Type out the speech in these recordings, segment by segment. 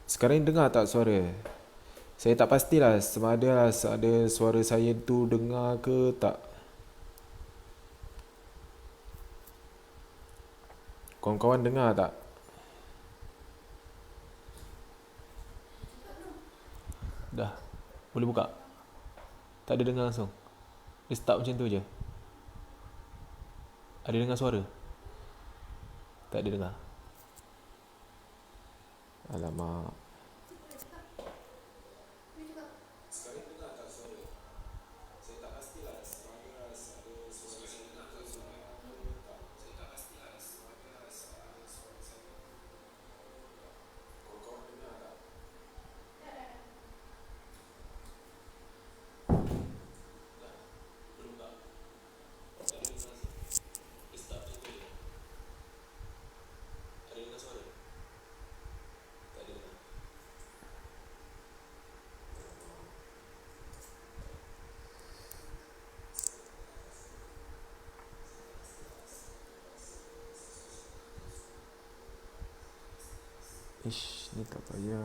Sekarang ni dengar tak suara? Saya tak pastilah sama ada suara saya tu dengar ke tak. Kawan-kawan dengar tak? Dah. Boleh buka? Tak ada dengar langsung. Dia start macam tu je. Ada dengar suara? Tak ada dengar. Alamak. Ish, ni tak payah.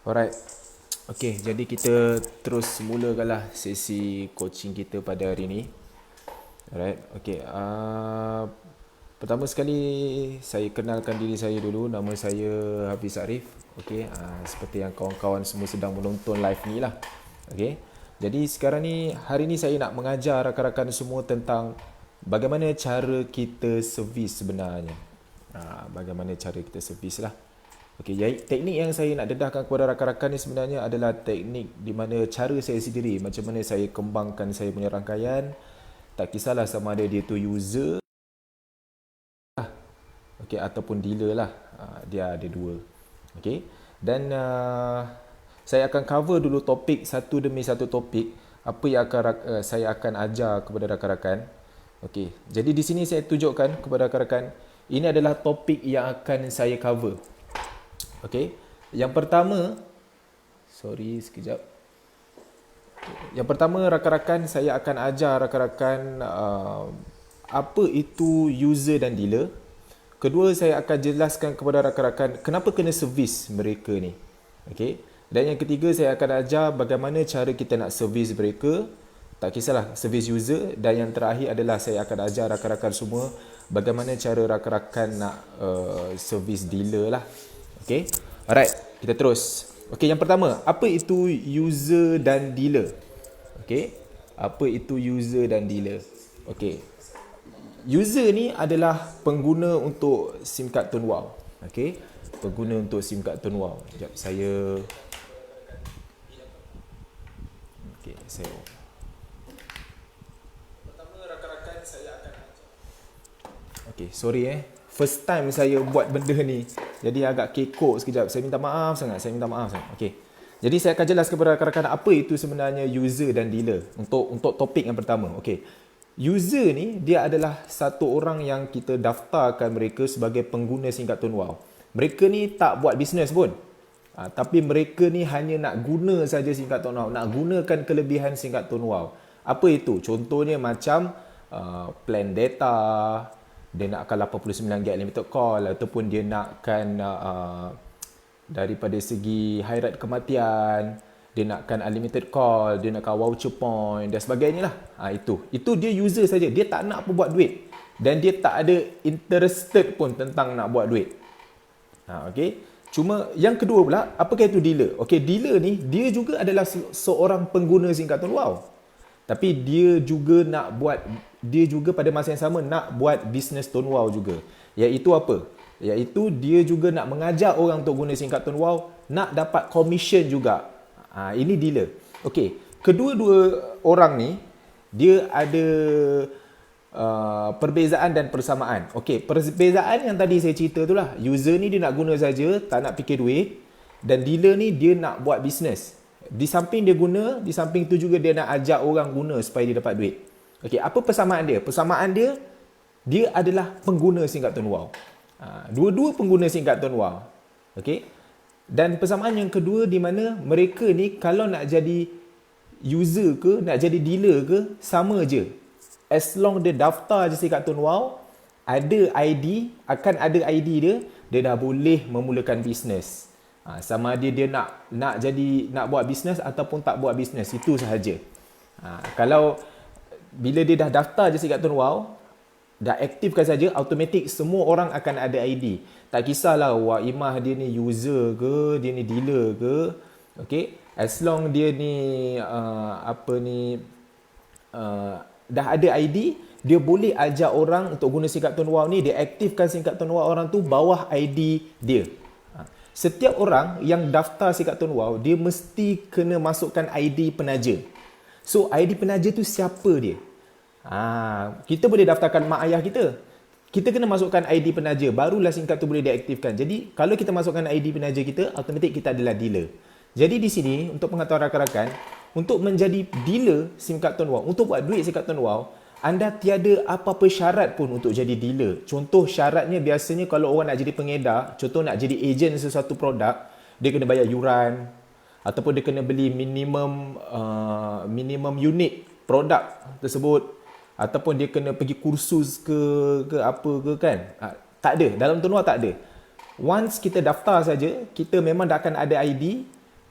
Alright. Okay, jadi kita terus mulakanlah sesi coaching kita pada hari ini. Alright, okay. Pertama sekali saya kenalkan diri saya dulu. Nama saya Hafiz Arif. Okay, seperti yang kawan-kawan semua sedang menonton live ni lah. Okay, jadi sekarang ni, hari ni saya nak mengajar rakan-rakan semua tentang bagaimana cara kita servis sebenarnya. Bagaimana cara kita servis lah. Okey, teknik yang saya nak dedahkan kepada rakan-rakan ni sebenarnya adalah teknik di mana cara saya sendiri, macam mana saya kembangkan saya punya rangkaian. Tak kisahlah sama ada dia tu user ataupun dealer lah. Dia ada dua. Okey. Dan saya akan cover dulu topik satu demi satu topik. Apa yang saya akan ajar kepada rakan-rakan. Okey. Jadi di sini saya tunjukkan kepada rakan-rakan, ini adalah topik yang akan saya cover. Okey. Yang pertama, sorry sekejap. Yang pertama, rakan-rakan, saya akan ajar rakan-rakan apa itu user dan dealer. Kedua, saya akan jelaskan kepada rakan-rakan kenapa kena servis mereka ni. Okey. Dan yang ketiga, saya akan ajar bagaimana cara kita nak servis mereka. Tak kisahlah, servis user. Dan yang terakhir adalah saya akan ajar rakan-rakan semua bagaimana cara rakan-rakan nak servis dealer lah. Okay. Alright, kita terus. Okay, yang pertama, apa itu user dan dealer? Okay, apa itu user dan dealer? Okay, user ni adalah pengguna untuk SIM card Tun Wow. Okay, pengguna untuk SIM card Tun Wow. Sekejap, saya... Okay, saya... Pertama, rakan-rakan saya akan... Okay, sorry first time saya buat benda ni, jadi agak kekok sekejap. Saya minta maaf sangat. Okey. Jadi saya akan jelas kepada rakan-rakan apa itu sebenarnya user dan dealer untuk topik yang pertama. Okey. User ni dia adalah satu orang yang kita daftarkan mereka sebagai pengguna SIM card Tun Wow. Mereka ni tak buat bisnes pun. Tapi mereka ni hanya nak guna saja SIM card Tun Wow, nak gunakan kelebihan SIM card Tun Wow. Apa itu? Contohnya macam plan data, dia nakkan 89GB limited call, ataupun dia nakkan daripada segi high rate kematian, dia nakkan unlimited call, dia nakkan voucher point dan sebagainya lah. Itu dia user saja, dia tak nak pun buat duit dan dia tak ada interested pun tentang nak buat duit. Okay. Cuma yang kedua pula, apakah itu dealer? Okay, dealer ni dia juga adalah seorang pengguna SIM card Tun Wow, tapi dia juga pada masa yang sama nak buat bisnes Tun Wow juga. Iaitu apa? Iaitu dia juga nak mengajar orang untuk guna SIM card Tun Wow, nak dapat commission juga. Ini dealer. Okey, kedua-dua orang ni dia ada perbezaan dan persamaan. Okey, perbezaan yang tadi saya cerita tu lah. User ni dia nak guna saja, tak nak fikir duit, dan dealer ni dia nak buat bisnes. Di samping dia guna, di samping tu juga dia nak ajak orang guna supaya dia dapat duit. Okey, apa persamaan dia? Persamaan dia, dia adalah pengguna SIM card Tun Wow. Dua-dua pengguna SIM card Tun Wow. Okey. Dan persamaan yang kedua di mana mereka ni kalau nak jadi user ke, nak jadi dealer ke, sama je. As long dia daftar je si Kak Tun Wow, ada ID, akan ada ID dia, dia dah boleh memulakan bisnes. Sama ada dia nak buat bisnes ataupun tak buat bisnes, itu sahaja. Kalau bila dia dah daftar je si Kak Tun Wow, dah aktifkan saja, automatik semua orang akan ada ID. Tak kisahlah Wak Imah dia ni user ke, dia ni dealer ke. Okay, as long dia ni dah ada ID, dia boleh ajak orang untuk guna SIM kad Tun Wow ni, dia aktifkan SIM kad Tun Wow orang tu bawah ID dia. Setiap orang yang daftar SIM kad Tun Wow, dia mesti kena masukkan ID penaja. So ID penaja tu siapa dia? Kita boleh daftarkan mak ayah kita. Kita kena masukkan ID penaja, barulah SIM kad tu boleh diaktifkan. Jadi kalau kita masukkan ID penaja kita, automatik kita adalah dealer. Jadi di sini untuk pengetahuan rakan-rakan, untuk menjadi dealer SIM kad Tun Wow, untuk buat duit SIM kad Tun Wow, anda tiada apa-apa syarat pun untuk jadi dealer. Contoh syaratnya biasanya kalau orang nak jadi pengedar, contoh nak jadi ejen sesuatu produk, dia kena bayar yuran ataupun dia kena beli minimum unit produk tersebut, ataupun dia kena pergi kursus ke apa ke kan. Tak ada, dalam Tun Wow tak ada. Once kita daftar saja, kita memang dah akan ada ID,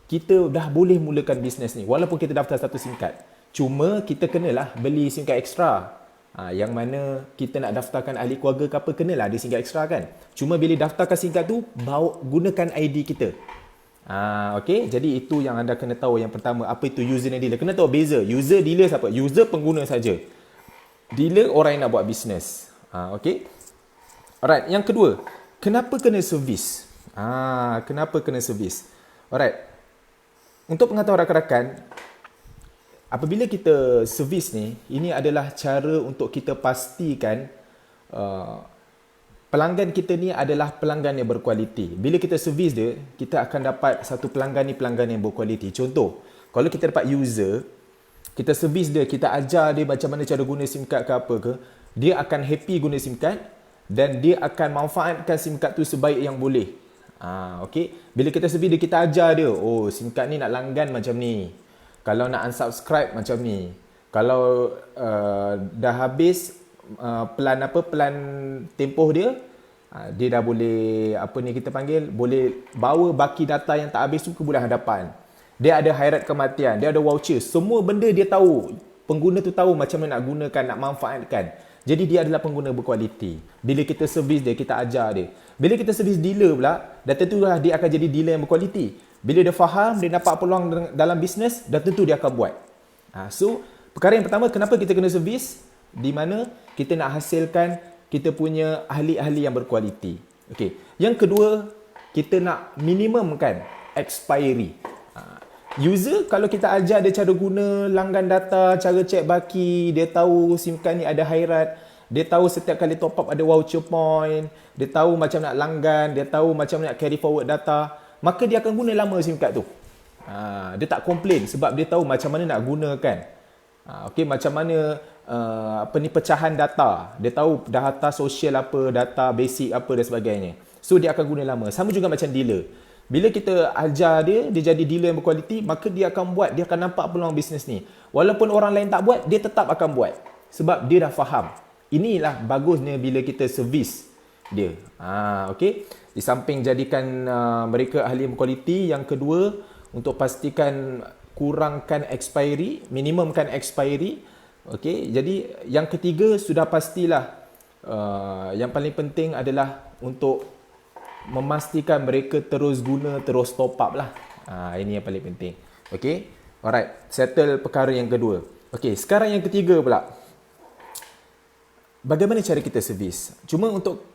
kita dah boleh mulakan bisnes ni walaupun kita daftar satu SIM kad. Cuma kita kenalah beli SIM kad ekstra. Yang mana kita nak daftarkan ahli keluarga ke apa, kenalah ada SIM kad ekstra kan. Cuma bila daftarkan SIM kad tu, gunakan ID kita. Okay, jadi itu yang anda kena tahu. Yang pertama, apa itu user dan dealer. Kena tahu beza. User, dealer siapa? User pengguna saja. Dealer orang yang nak buat bisnes. Okay. Alright, yang kedua, kenapa kena servis? Kenapa kena servis? Alright. Untuk pengetahuan rakan-rakan, apabila kita servis ni, ini adalah cara untuk kita pastikan pelanggan kita ni adalah pelanggan yang berkualiti. Bila kita servis dia, kita akan dapat satu pelanggan ni pelanggan yang berkualiti. Contoh, kalau kita dapat user, kita servis dia, kita ajar dia macam mana cara guna SIM card ke apa ke, dia akan happy guna SIM card dan dia akan manfaatkan SIM card tu sebaik yang boleh. Okay. Bila kita servis dia, kita ajar dia, oh SIM card ni nak langgan macam ni, kalau nak unsubscribe macam ni, kalau dah habis plan tempoh dia, dia dah boleh kita panggil, boleh bawa baki data yang tak habis tu ke bulan hadapan. Dia ada hairat kematian, dia ada voucher, semua benda dia tahu. Pengguna tu tahu macam mana nak gunakan, nak manfaatkan. Jadi dia adalah pengguna berkualiti. Bila kita servis dia, kita ajar dia. Bila kita servis dealer pula, dah tentulah dia akan jadi dealer yang berkualiti. Bila dia faham, dia dapat peluang dalam bisnes, dah tentu dia akan buat. So, perkara yang pertama, kenapa kita kena servis? Di mana kita nak hasilkan kita punya ahli-ahli yang berkualiti. Okay. Yang kedua, kita nak minimumkan expiry. User, kalau kita ajar dia cara guna langgan data, cara cek baki, dia tahu SIM card ni ada hairat, dia tahu setiap kali top up ada voucher point, dia tahu macam nak langgan, dia tahu macam nak carry forward data, maka dia akan guna lama SIM card tu. Dia tak komplain sebab dia tahu macam mana nak gunakan. Okay, macam mana pecahan data. Dia tahu data sosial apa, data basic apa dan sebagainya. So dia akan guna lama. Sama juga macam dealer. Bila kita ajar dia, dia jadi dealer yang berkualiti, maka dia akan buat, dia akan nampak peluang bisnes ni. Walaupun orang lain tak buat, dia tetap akan buat. Sebab dia dah faham. Inilah bagusnya bila kita servis dia. Okay. Di samping jadikan mereka ahli yang berkualiti, yang kedua, untuk pastikan kurangkan expiry, minimumkan expiry. Okay. Jadi yang ketiga, sudah pastilah yang paling penting adalah untuk memastikan mereka terus guna, terus top up lah. Ini yang paling penting. Okay. Alright. Settle perkara yang kedua. Okay. Sekarang yang ketiga pula. Bagaimana cara kita servis? Cuma untuk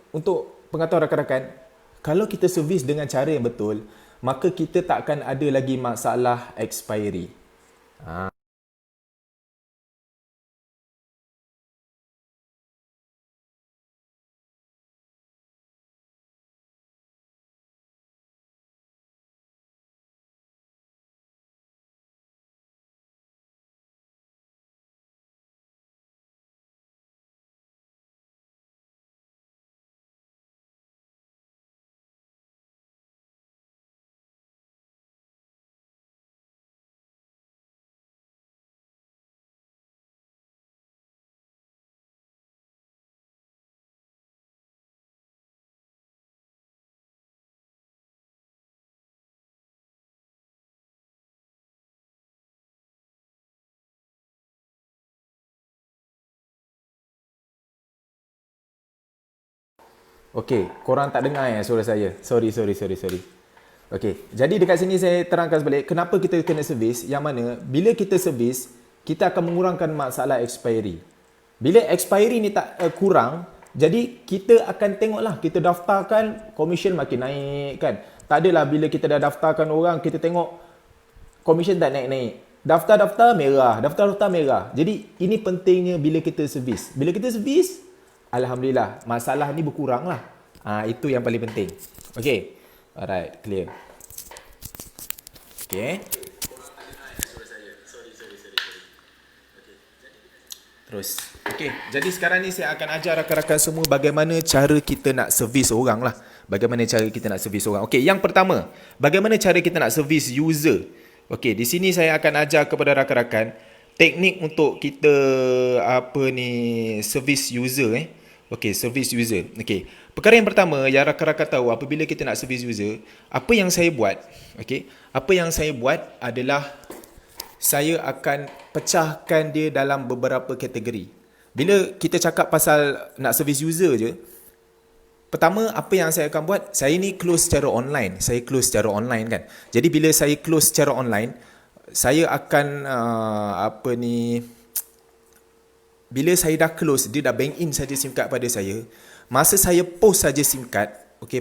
pengetahuan rakan-rakan, kalau kita servis dengan cara yang betul, maka kita tak akan ada lagi masalah expiry. Okey, korang tak dengar suara saya. Sorry. Okey, jadi dekat sini saya terangkan balik kenapa kita kena servis, yang mana bila kita servis, kita akan mengurangkan masalah expiry. Bila expiry ni tak kurang, jadi kita akan tengoklah, kita daftarkan, commission makin naik kan. Tak adalah bila kita dah daftarkan orang, kita tengok commission tak naik-naik. Daftar-daftar merah. Jadi ini pentingnya bila kita servis. Bila kita servis, alhamdulillah, masalah ni berkurang lah. Itu yang paling penting. Okay. Alright, clear. Okay. Terus. Okay, jadi sekarang ni saya akan ajar rakan-rakan semua bagaimana cara kita nak servis orang lah. Bagaimana cara kita nak servis orang. Okay, yang pertama, bagaimana cara kita nak servis user. Okay, di sini saya akan ajar kepada rakan-rakan teknik untuk kita servis user. Okay, servis user. Okay, perkara yang pertama yang rakan-rakan tahu apabila kita nak servis user, apa yang saya buat, okay, apa yang saya buat adalah saya akan pecahkan dia dalam beberapa kategori. Bila kita cakap pasal nak servis user je, pertama apa yang saya akan buat, saya ni close secara online. Saya close secara online kan. Jadi bila saya close secara online, saya akan bila saya dah close, dia dah bank in saja SIM card pada saya. Masa saya post saja SIM card,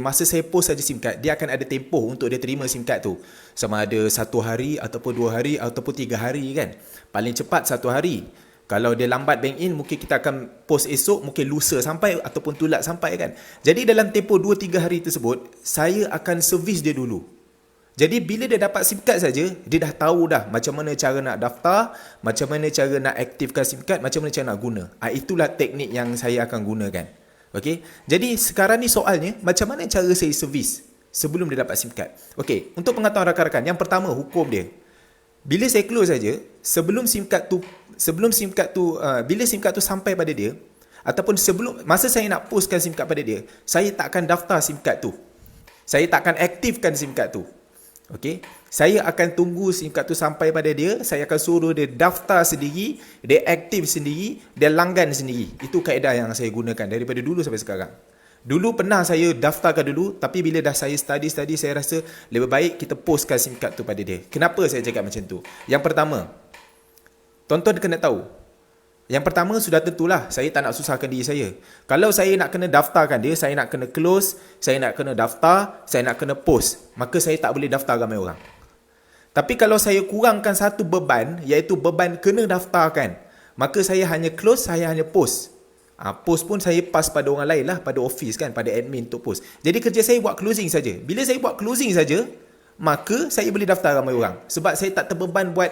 masa saya post saja SIM card, dia akan ada tempoh untuk dia terima SIM card tu. Sama ada 1 hari ataupun 2 hari ataupun 3 hari kan. Paling cepat 1 hari. Kalau dia lambat bank in, mungkin kita akan post esok, mungkin lusa sampai ataupun tulat sampai kan. Jadi dalam tempoh 2-3 hari tersebut, saya akan servis dia dulu. Jadi bila dia dapat SIM card saja, dia dah tahu dah macam mana cara nak daftar, macam mana cara nak aktifkan SIM card, macam mana cara nak guna. Itulah teknik yang saya akan gunakan. Okey. Jadi sekarang ni soalnya, macam mana cara saya servis sebelum dia dapat SIM card. Okey, untuk pengetahuan rakan-rakan, yang pertama hukum dia. Bila saya close saja, bila SIM card tu sampai pada dia, ataupun masa saya nak postkan SIM card pada dia, saya tak akan daftar SIM card tu. Saya tak akan aktifkan SIM card tu. Okey, saya akan tunggu SIM card tu sampai pada dia, saya akan suruh dia daftar sendiri, dia aktif sendiri, dia langgan sendiri. Itu kaedah yang saya gunakan daripada dulu sampai sekarang. Dulu pernah saya daftarkan dulu, tapi bila dah saya study, saya rasa lebih baik kita postkan SIM card tu pada dia. Kenapa saya cakap macam tu? Yang pertama, tuan-tuan kena tahu. Yang pertama sudah tentulah saya tak nak susahkan diri saya. Kalau saya nak kena daftarkan dia, saya nak kena close, saya nak kena daftar, saya nak kena post, maka saya tak boleh daftar ramai orang. Tapi kalau saya kurangkan satu beban, iaitu beban kena daftarkan, maka saya hanya close, saya hanya post. Post pun saya pass pada orang lain lah, pada office kan, pada admin untuk post. Jadi kerja saya buat closing saja. Bila saya buat closing saja, maka saya boleh daftar ramai orang. Sebab saya tak terbeban buat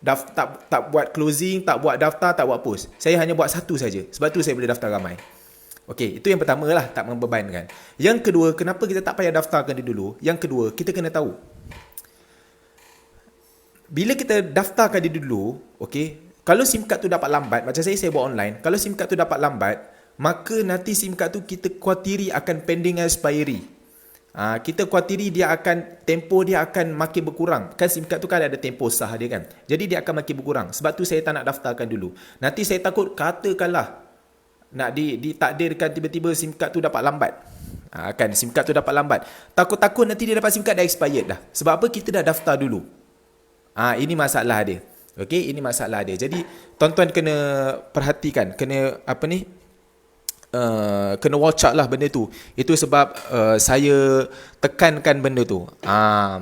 tak buat closing, tak buat daftar, tak buat post. Saya hanya buat satu saja. Sebab tu saya boleh daftar ramai. Okey, itu yang pertama lah, tak membebankan. Yang kedua, kenapa kita tak payah daftarkan dia dulu? Yang kedua, kita kena tahu. Bila kita daftarkan dia dulu, okey, kalau SIM card tu dapat lambat, macam saya buat online, kalau SIM card tu dapat lambat, maka nanti SIM card tu kita khawatiri akan pending expiry. Kita khawatiri tempoh dia akan makin berkurang. Kan SIM card tu kan ada tempoh sah dia kan. Jadi dia akan makin berkurang. Sebab tu saya tak nak daftarkan dulu. Nanti saya takut katakanlah nak ditakdirkan tiba-tiba SIM card tu dapat lambat. Kan SIM card tu dapat lambat. Takut-takut nanti dia dapat SIM card dah expired dah. Sebab apa? Kita dah daftar dulu. Ini masalah dia. Okey, ini masalah dia. Jadi tuan-tuan kena perhatikan, kena kena watch out lah benda tu. Itu sebab saya tekankan benda tu.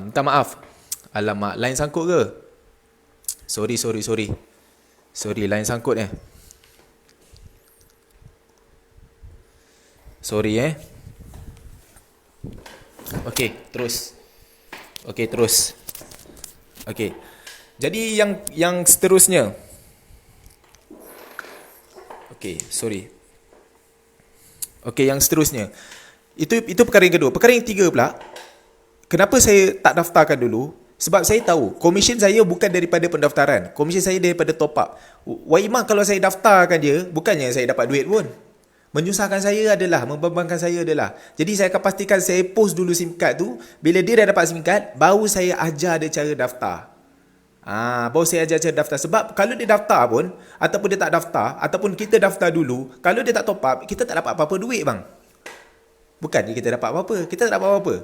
Minta maaf. Alamak, line sangkut ke? Sorry. Sorry, line sangkut Sorry Okey, terus. Okey. Jadi yang seterusnya. Okey, sorry. Okey, yang seterusnya. Itu perkara yang kedua. Perkara yang ketiga pula, kenapa saya tak daftarkan dulu? Sebab saya tahu komisen saya bukan daripada pendaftaran. Komisen saya daripada top up. Waimah kalau saya daftarkan dia, bukannya saya dapat duit pun. Menyusahkan saya adalah, membebankan saya adalah. Jadi saya akan pastikan saya post dulu SIM card tu. Bila dia dah dapat SIM card, baru saya ajar dia cara daftar. Baru saya ajar cara daftar. Sebab kalau dia daftar pun, ataupun dia tak daftar, ataupun kita daftar dulu, kalau dia tak top up, kita tak dapat apa-apa duit bang. Bukan kita dapat apa-apa. Kita tak dapat apa-apa.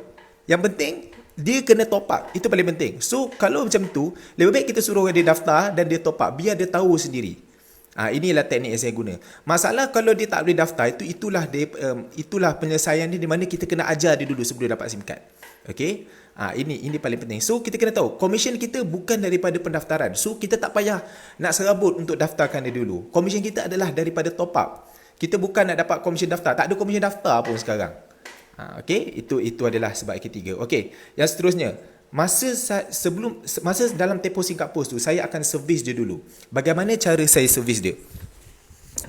Yang penting, dia kena top up. Itu paling penting. So, kalau macam tu, lebih baik kita suruh dia daftar dan dia top up. Biar dia tahu sendiri. Inilah teknik yang saya guna. Masalah kalau dia tak boleh daftar, itulah penyelesaian dia, di mana kita kena ajar dia dulu sebelum dapat SIM card. Okay? Ini paling penting. So, kita kena tahu, komisen kita bukan daripada pendaftaran. So, kita tak payah nak serabut untuk daftarkan dia dulu. Komisen kita adalah daripada top up. Kita bukan nak dapat komisen daftar. Tak ada komisen daftar pun sekarang. Okay? Itu adalah sebab ketiga. Okay. Yang seterusnya, Masa dalam tempoh singkat post tu, saya akan servis dia dulu. Bagaimana cara saya servis dia?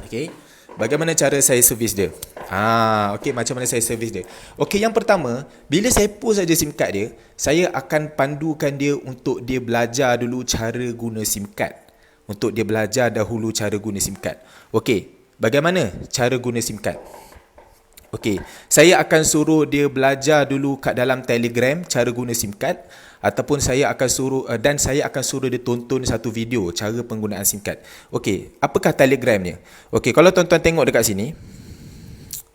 Okay. Bagaimana cara saya servis dia? Okay, macam mana saya servis dia? Okay, yang pertama, bila saya post saja SIM card dia, saya akan pandukan dia untuk dia belajar dulu cara guna SIM card. Untuk dia belajar dahulu cara guna SIM card. Okay, bagaimana cara guna SIM card? Okey, saya akan suruh dia belajar dulu kat dalam Telegram cara guna SIM card, ataupun saya akan suruh dia tonton satu video cara penggunaan SIM card. Okey, apakah Telegramnya? Okey, kalau tuan-tuan tengok dekat sini.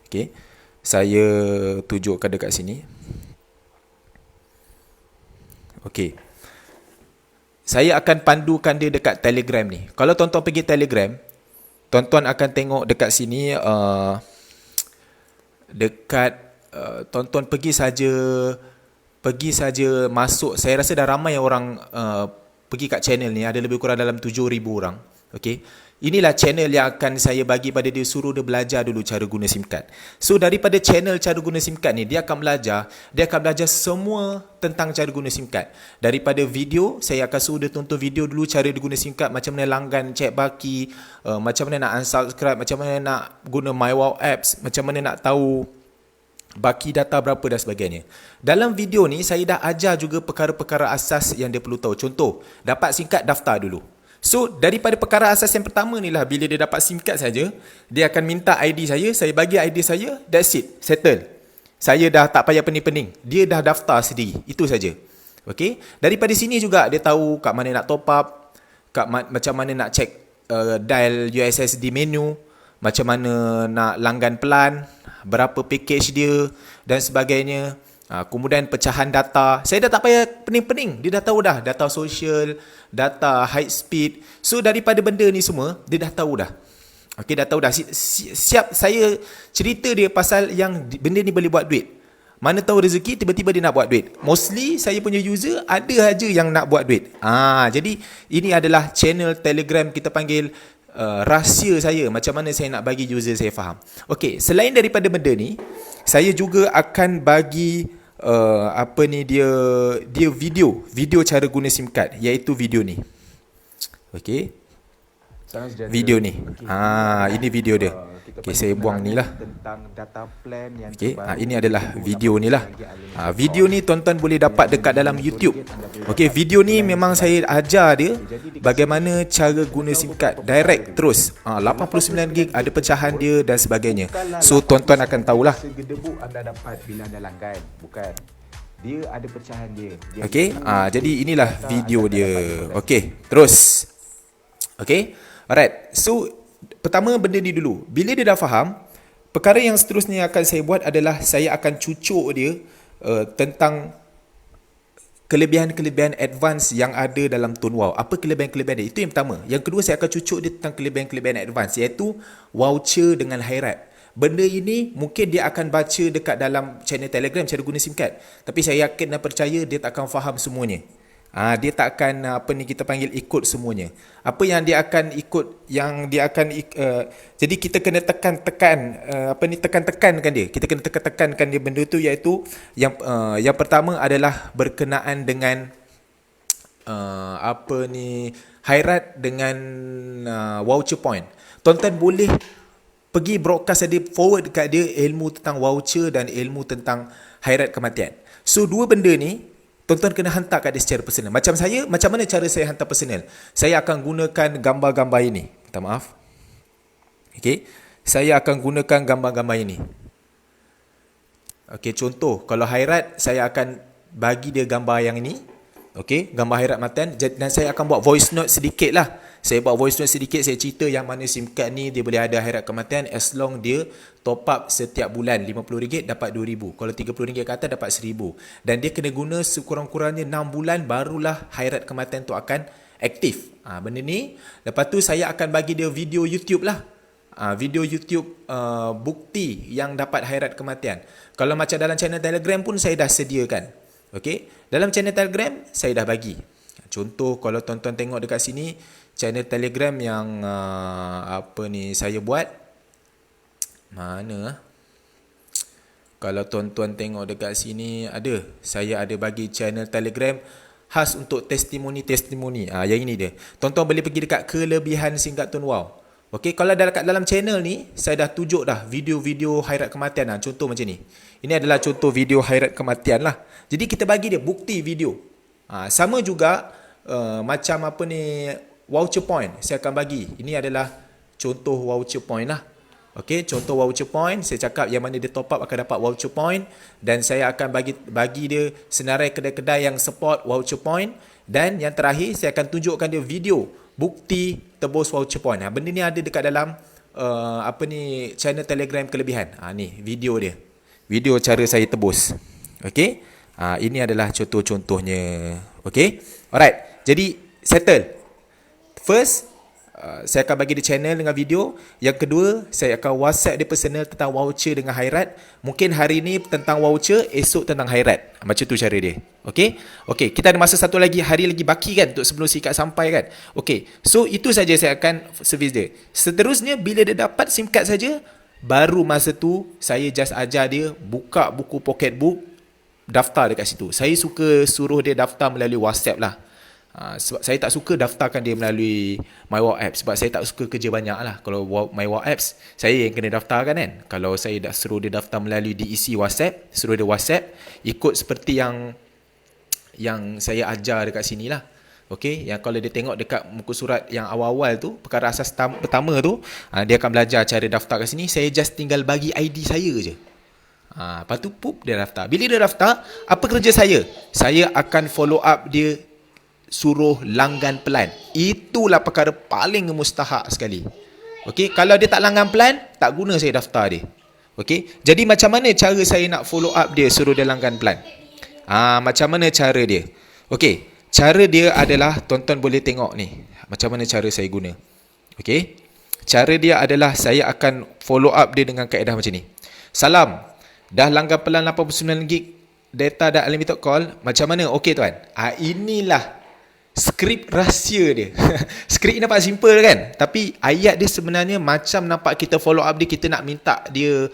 Okey, saya tunjukkan dekat sini. Okey. Saya akan pandukan dia dekat Telegram ni. Kalau tuan-tuan pergi Telegram, tuan-tuan akan tengok dekat sini tuan-tuan pergi saja masuk. Saya rasa dah ramai orang pergi kat channel ni, ada lebih kurang dalam 7,000 orang. Okey. Inilah channel yang akan saya bagi pada dia, suruh dia belajar dulu cara guna SIM card. So daripada channel cara guna SIM card ni, dia akan belajar semua tentang cara guna SIM card. Daripada video, saya akan suruh dia tonton video dulu cara dia guna SIM card, macam mana langgan cek baki, macam mana nak unsubscribe, macam mana nak guna MyWow apps, macam mana nak tahu baki data berapa dan sebagainya. Dalam video ni saya dah ajar juga perkara-perkara asas yang dia perlu tahu. Contoh, dapat SIM card, daftar dulu. So, daripada perkara asas yang pertama ni lah, bila dia dapat SIM card saja, dia akan minta ID saya bagi ID saya, that's it, settle. Saya dah tak payah pening-pening. Dia dah daftar sendiri. Itu saja. Okey? Daripada sini juga dia tahu kat mana nak top up, macam mana nak check dial USSD menu, macam mana nak langgan pelan, berapa package dia dan sebagainya. Kemudian pecahan data. Saya dah tak payah pening-pening. Dia dah tahu dah. Data social, data high speed. So daripada benda ni semua, dia dah tahu dah. Okey, dah tahu dah. Siap saya cerita dia pasal yang benda ni boleh buat duit. Mana tahu rezeki, tiba-tiba dia nak buat duit. Mostly saya punya user ada aja yang nak buat duit. Jadi ini adalah channel Telegram, kita panggil rahsia saya, macam mana saya nak bagi user saya faham. Okey, selain daripada benda ni, saya juga akan bagi dia video cara guna SIM card, iaitu video ni. Okey, video ni. Ini video dia. Okey, saya buang ni lah. Tentang data plan yang okey, ini adalah video ni lah. Video ni tuan-tuan boleh dapat dekat dalam YouTube. Okey, video ni memang saya ajar dia bagaimana cara guna SIM card direct terus. 89GB, ada pecahan dia dan sebagainya. So tuan-tuan akan tahulah. Segedebu anda dapat bila anda langgan. Bukan. Dia ada pecahan dia. Okey, jadi inilah video dia. Okey, terus. Okey, alright. So pertama benda ni dulu. Bila dia dah faham, perkara yang seterusnya yang akan saya buat adalah saya akan cucuk dia tentang kelebihan-kelebihan advance yang ada dalam Tone Wow. Apa kelebihan-kelebihan dia? Itu yang pertama. Yang kedua, saya akan cucuk dia tentang kelebihan-kelebihan advance, iaitu voucher dengan high rep. Benda ini mungkin dia akan baca dekat dalam channel Telegram cara guna SIM card, tapi saya yakin dan percaya dia tak akan faham semuanya. Dia tak akan kita panggil ikut semuanya. Apa yang dia akan ikut, jadi kita kena tekan-tekankan dia. Kita kena tekan-tekankan dia benda tu, iaitu yang pertama adalah berkenaan dengan Khairat dengan voucher point. Tuan-tuan boleh pergi broadcast dia, forward dekat dia ilmu tentang voucher dan ilmu tentang Khairat kematian. So dua benda ni tuan-tuan kena hantar kat dia secara personal. Macam saya, macam mana cara saya hantar personal? Saya akan gunakan gambar-gambar ini. Minta maaf. Okey, saya akan gunakan gambar-gambar ini. Okey, contoh, kalau Khairat, saya akan bagi dia gambar yang ini. Okey, gambar Khairat matian, dan saya akan buat voice note sedikit lah. Saya buat voice note sedikit, saya cerita yang mana SIM card ni dia boleh ada akhirat kematian as long dia top up setiap bulan RM50 dapat RM2,000. Kalau RM30 ke atas dapat RM1,000. Dan dia kena guna sekurang-kurangnya 6 bulan barulah akhirat kematian tu akan aktif. Benda ni. Lepas tu saya akan bagi dia video YouTube lah. Video YouTube bukti yang dapat akhirat kematian. Kalau macam dalam channel Telegram pun saya dah sediakan. Okey, dalam channel Telegram saya dah bagi. Contoh kalau tuan-tuan tengok dekat sini channel Telegram yang saya buat. Mana? Kalau tuan-tuan tengok dekat sini saya ada bagi channel Telegram khas untuk testimoni-testimoni. Yang ini dia. Tuan-tuan boleh pergi dekat kelebihan singkat Tun Wow. Okey, kalau dekat dalam channel ni saya dah tunjuk dah video-video khairat kematian. Contoh macam ni. Ini adalah contoh video khairat kematian lah. Jadi kita bagi dia bukti video. Sama juga macam voucher point saya akan bagi. Ini adalah contoh voucher point lah. Okey, contoh voucher point saya cakap yang mana dia top up akan dapat voucher point, dan saya akan bagi dia senarai kedai-kedai yang support voucher point, dan yang terakhir saya akan tunjukkan dia video bukti tebus voucher point. Benda ni ada dekat dalam channel Telegram kelebihan. Ni video dia. Video cara saya tebus. Okey? Ini adalah contoh-contohnya. Okey? Alright. Jadi settle. First, saya akan bagi dia channel dengan video. Yang kedua, saya akan WhatsApp dia personal tentang voucher dengan khairat. Mungkin hari ni tentang voucher, esok tentang khairat. Macam tu cara dia. Okey? Okey, kita ada masa satu hari lagi baki kan untuk sebelum SIM card sampai kan. Okey. So itu saja saya akan servis dia. Seterusnya bila dia dapat SIM card saja, baru masa tu saya just ajar dia buka buku pocketbook, daftar dekat situ. Saya suka suruh dia daftar melalui WhatsApp lah. Sebab saya tak suka daftarkan dia melalui MyWalk sebab saya tak suka kerja banyak lah. Kalau MyWalk saya yang kena daftarkan kan. Kalau saya dah suruh dia daftar melalui DEC WhatsApp, suruh dia WhatsApp ikut seperti yang saya ajar dekat sini lah. Okey, yang kalau dia tengok dekat muka surat yang awal-awal tu, perkara asas pertama tu, dia akan belajar cara daftar kat sini. Saya just tinggal bagi ID saya je. Lepas tu dia daftar. Bila dia daftar, apa kerja saya? Saya akan follow up dia, suruh langgan pelan. Itulah perkara paling mustahak sekali. Okey, kalau dia tak langgan pelan, tak guna saya daftar dia. Okey, jadi macam mana cara saya nak follow up dia suruh dia langgan pelan? Macam mana cara dia? Okey, cara dia adalah tuan-tuan boleh tengok ni. Macam mana cara saya guna? Okey, cara dia adalah saya akan follow up dia dengan kaedah macam ni. Salam, dah langgan pelan 89 gig data dan unlimited call. Macam mana? Okey tuan. Inilah skrip rahsia dia. Skrip ni nampak simple kan? Tapi ayat dia sebenarnya macam nampak kita follow up dia, kita nak minta dia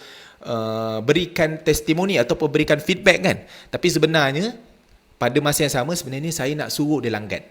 berikan testimoni ataupun berikan feedback kan? Tapi sebenarnya pada masa yang sama sebenarnya saya nak suruh dia langgan.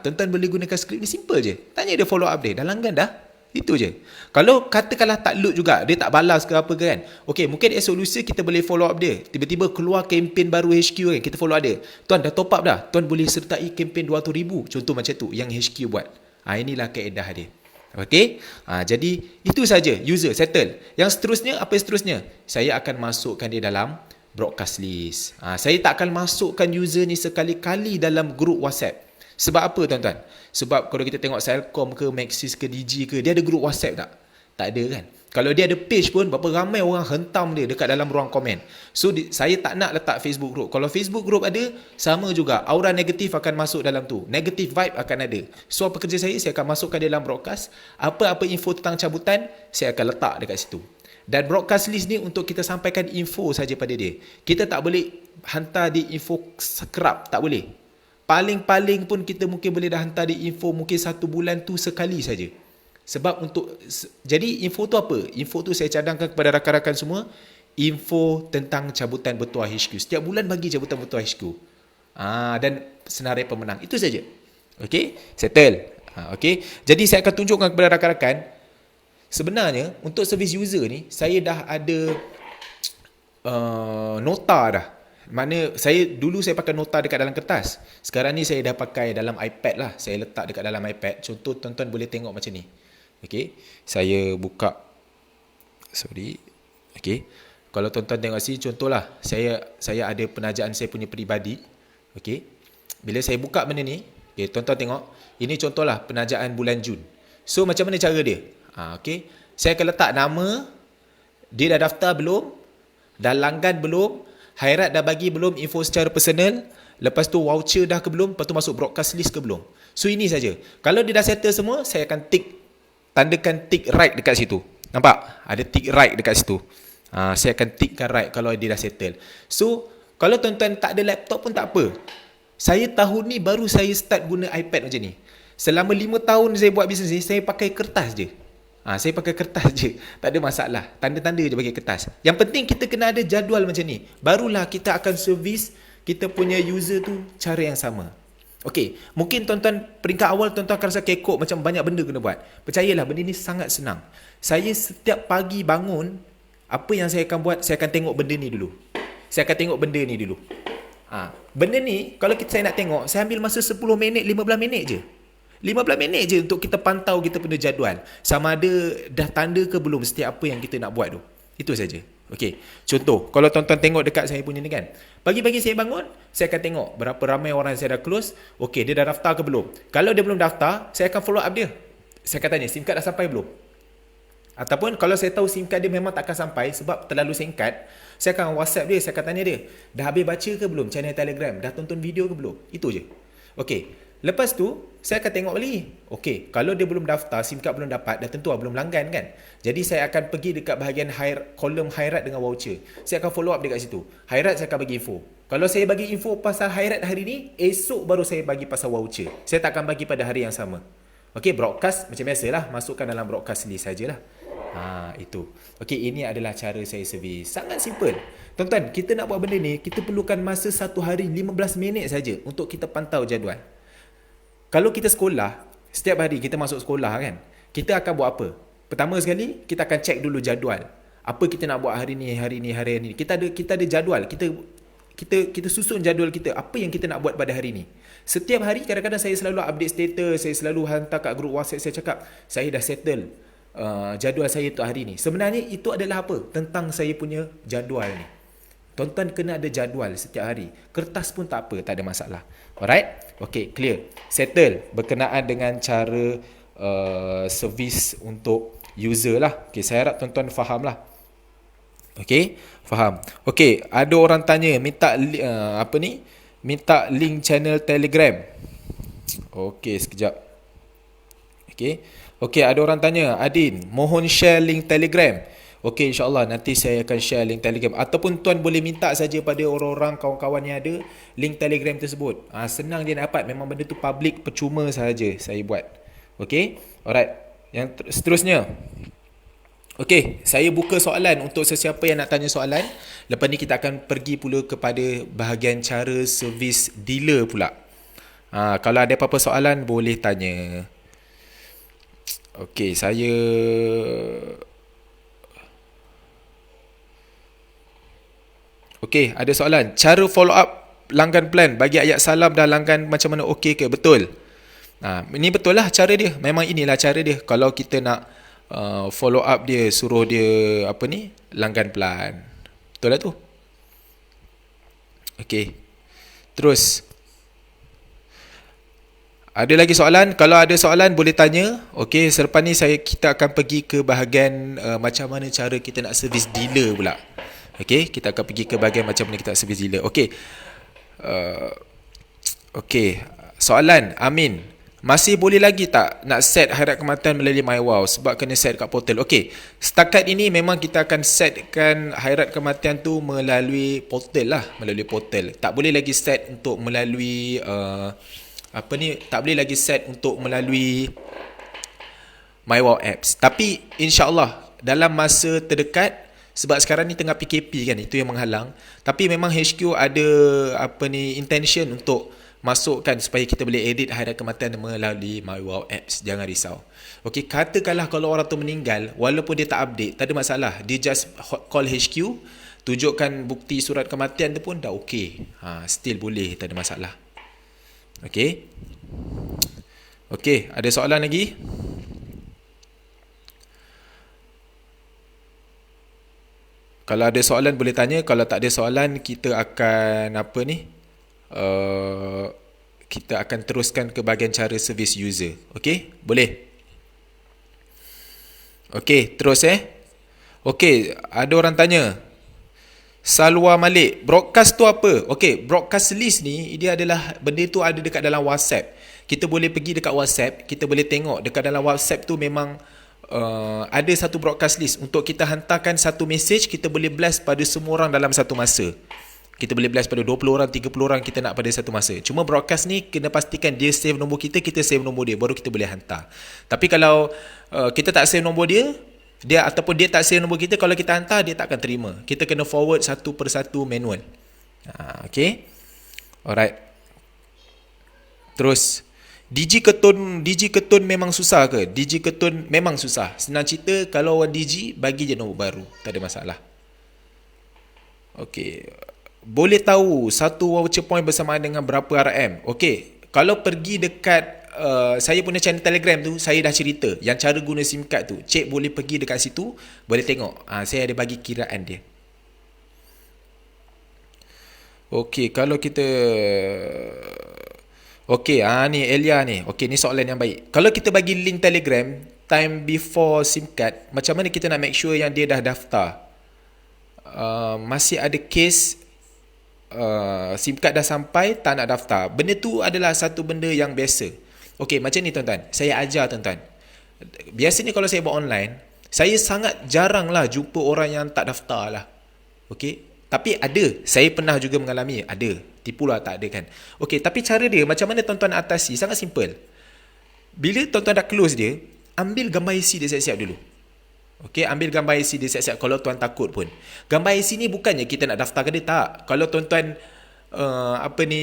Tuan-tuan boleh gunakan skrip ni simple je. Tanya dia follow up dia, dah langgan dah? Itu je. Kalau katakanlah tak load juga, dia tak balas ke apa ke kan. Okey, mungkin esok lusa kita boleh follow up dia. Tiba-tiba keluar kempen baru HQ kan, kita follow up dia. Tuan dah top up dah. Tuan boleh sertai kempen 200,000. Contoh macam tu yang HQ buat. Inilah kaedah dia. Okey. Jadi itu saja, user settle. Yang seterusnya, apa yang seterusnya? Saya akan masukkan dia dalam broadcast list. Saya tak akan masukkan user ni sekali-kali dalam grup WhatsApp. Sebab apa tuan-tuan? Sebab kalau kita tengok Celcom ke Maxis ke Digi ke, dia ada grup WhatsApp tak? Tak ada kan? Kalau dia ada page pun, berapa ramai orang hentam dia dekat dalam ruang komen. So saya tak nak letak Facebook group. Kalau Facebook group ada, sama juga, aura negatif akan masuk dalam tu. Negative vibe akan ada. So apa kerja saya akan masukkan dia dalam broadcast. Apa-apa info tentang cabutan, saya akan letak dekat situ. Dan broadcast list ni untuk kita sampaikan info saja pada dia. Kita tak boleh hantar dia info scrap, tak boleh. Paling-paling pun kita mungkin boleh dah hantar dia info mungkin 1 bulan tu sekali saja. Sebab jadi info tu apa? Info tu saya cadangkan kepada rakan-rakan semua, info tentang cabutan bertuah HQ. Setiap bulan bagi cabutan bertuah HQ. Dan senarai pemenang. Itu saja. Okey? Settle. Okey? Jadi saya akan tunjukkan kepada rakan-rakan, sebenarnya untuk service user ni saya dah ada nota dah. Mana dulu saya pakai nota dekat dalam kertas. Sekarang ni saya dah pakai dalam iPad lah. Saya letak dekat dalam iPad. Contoh tuan-tuan boleh tengok macam ni. Okey. Saya buka. Okey. Kalau tuan-tuan tengok sini, contohlah saya ada penajaan saya punya peribadi. Okey. Bila saya buka benda ni, Okay, tuan-tuan tengok. Ini contohlah penajaan bulan Jun. So, macam mana cara dia? Okay. Saya akan letak nama. Dia dah daftar belum? Dah langgan belum? Hairat dah bagi belum info secara personal? Lepas tu voucher dah ke belum? Lepas tu masuk broadcast list ke belum? So, ini saja. Kalau dia dah settle semua, saya akan tandakan tick right dekat situ. Nampak? Ada tick right dekat situ. Saya akan tickkan right kalau dia dah settle. So, kalau tuan-tuan tak ada laptop pun tak apa. Saya tahun ni baru saya start guna iPad macam ni. Selama 5 tahun saya buat bisnes ni, saya pakai kertas je. Saya pakai kertas je. Tak ada masalah. Tanda-tanda je pakai kertas. Yang penting kita kena ada jadual macam ni. Barulah kita akan servis kita punya user tu cara yang sama. Okey, mungkin tuan-tuan peringkat awal tuan-tuan akan rasa kekok macam banyak benda kena buat. Percayalah benda ni sangat senang. Saya setiap pagi bangun, apa yang saya akan buat? Saya akan tengok benda ni dulu. Benda ni kalau saya nak tengok, saya ambil masa 10 minit, 15 minit je. 15 minit je untuk kita pantau kita punya jadual. Sama ada dah tanda ke belum setiap apa yang kita nak buat tu. Itu saja. Okey. Contoh, kalau tuan-tuan tengok dekat saya punya ni kan. Pagi-pagi saya bangun, saya akan tengok berapa ramai orang saya dah close. Okey, dia dah daftar ke belum? Kalau dia belum daftar, saya akan follow up dia. Saya akan tanya, SIM card dah sampai belum? Ataupun kalau saya tahu SIM card dia memang tak akan sampai sebab terlalu singkat, saya akan WhatsApp dia, saya akan tanya dia, dah habis baca ke belum channel Telegram? Dah tonton video ke belum? Itu je. Okey. Lepas tu, saya akan tengok lagi. Okey, kalau dia belum daftar, SIM card belum dapat, dah tentu belum langgan kan? Jadi saya akan pergi dekat bahagian kolom Hairat dengan voucher. Saya akan follow up dekat situ. Hairat saya akan bagi info. Kalau saya bagi info pasal Hairat hari ni, esok baru saya bagi pasal voucher. Saya tak akan bagi pada hari yang sama. Okey, broadcast macam biasalah, masukkan dalam broadcast list sajalah. Itu. Okey, ini adalah cara saya servis. Sangat simple. Tuan-tuan, kita nak buat benda ni, kita perlukan masa 1 hari 15 minit saja untuk kita pantau jadual. Kalau kita sekolah, setiap hari kita masuk sekolah kan, kita akan buat apa? Pertama sekali, kita akan check dulu jadual. Apa kita nak buat hari ni. Kita ada jadual. Kita susun jadual kita. Apa yang kita nak buat pada hari ni. Setiap hari kadang-kadang saya selalu update status, saya selalu hantar kat grup WhatsApp, saya cakap, saya dah settle jadual saya untuk hari ni. Sebenarnya itu adalah apa? Tentang saya punya jadual ni. Tuan-tuan kena ada jadual setiap hari. Kertas pun tak apa, tak ada masalah. Alright? Okay, clear. Settle berkenaan dengan cara servis untuk user lah. Okay, saya harap tuan-tuan faham lah. Okay, faham. Okay, ada orang tanya, minta minta link channel Telegram. Okay, sekejap. Okay, ada orang tanya, Adin, mohon share link Telegram. Okey, insyaAllah nanti saya akan share link Telegram. Ataupun tuan boleh minta saja pada orang-orang, kawan-kawan yang ada link Telegram tersebut. Senang dia nak dapat. Memang benda tu public, percuma saja saya buat. Okey, alright. Yang seterusnya. Okey, saya buka soalan untuk sesiapa yang nak tanya soalan. Lepas ni kita akan pergi pula kepada bahagian cara servis dealer pula. Kalau ada apa-apa soalan boleh tanya. Okey, saya... Okey, ada soalan. Cara follow up langgan plan bagi ayat salam dah langgan macam mana, okey ke? Betul. Ini betul lah cara dia. Memang inilah cara dia. Kalau kita nak follow up dia, suruh dia langgan plan. Betul lah tu. Okey. Terus. Ada lagi soalan? Kalau ada soalan boleh tanya. Okey, selepas ni kita akan pergi ke bahagian macam mana cara kita nak servis dealer pula. Okey, kita akan pergi ke bahagian macam mana kita servis dealer. Okey. Okey, soalan Amin. Masih boleh lagi tak nak set hairat kematian melalui MyWow sebab kena set kat portal? Okey, setakat ini memang kita akan setkan hairat kematian tu melalui portal lah, melalui portal. Tak boleh lagi set untuk melalui tak boleh lagi set untuk melalui MyWow apps. Tapi insya-Allah dalam masa terdekat, sebab sekarang ni tengah PKP kan, itu yang menghalang. Tapi memang HQ ada intention untuk masukkan supaya kita boleh edit hairat kematian melalui MyWow apps. Jangan risau. Okey, katakanlah kalau orang tu meninggal, walaupun dia tak update, tak ada masalah. Dia just call HQ, tunjukkan bukti surat kematian tu pun dah okey. Still boleh, tak ada masalah. Okey. Okey, ada soalan lagi? Kalau ada soalan boleh tanya. Kalau tak ada soalan, kita akan kita akan teruskan ke bahagian cara service user. Okey, boleh? Okey, terus Okey, ada orang tanya. Salwa Malik, broadcast tu apa? Okey, broadcast list ni, dia adalah, benda tu ada dekat dalam WhatsApp. Kita boleh pergi dekat WhatsApp, kita boleh tengok dekat dalam WhatsApp tu memang ada satu broadcast list. Untuk kita hantarkan satu message, kita boleh blast pada semua orang dalam satu masa. Kita boleh blast pada 20 orang, 30 orang kita nak pada satu masa. Cuma broadcast ni kena pastikan dia save nombor kita save nombor dia, baru kita boleh hantar. Tapi kalau kita tak save nombor dia ataupun dia tak save nombor kita, kalau kita hantar dia tak akan terima. Kita kena forward satu persatu manual. Okay. Alright. Terus DG Ketun memang susah ke? DG Ketun memang susah. Senang cerita, kalau orang DG bagi je nombor baru, tak ada masalah. Okay. Boleh tahu satu voucher point bersamaan dengan berapa RM? Okay. Kalau pergi dekat saya punya channel Telegram tu, saya dah cerita yang cara guna SIM card tu. Cik boleh pergi dekat situ, boleh tengok. Saya ada bagi kiraan dia. Okey, kalau kita okey, ni Elia ni. Okey, ni soalan yang baik. Kalau kita bagi link Telegram time before SIM card, macam mana kita nak make sure yang dia dah daftar? Masih ada case SIM card dah sampai tak nak daftar. Benda tu adalah satu benda yang biasa. Okey, macam ni tuan-tuan. Saya ajar tuan-tuan. Biasanya kalau saya buat online, saya sangat jarang lah jumpa orang yang tak daftar lah. Okey. Tapi ada. Saya pernah juga mengalami. Ada. Tipu lah, tak ada kan. Okey, tapi cara dia, macam mana tuan-tuan nak atasi? Sangat simple. Bila tuan-tuan dah close dia, ambil gambar IC dia siap-siap dulu. Okey, ambil gambar IC dia siap-siap kalau tuan takut pun. Gambar IC ni bukannya kita nak daftarkan dia, tak. Kalau tuan-tuan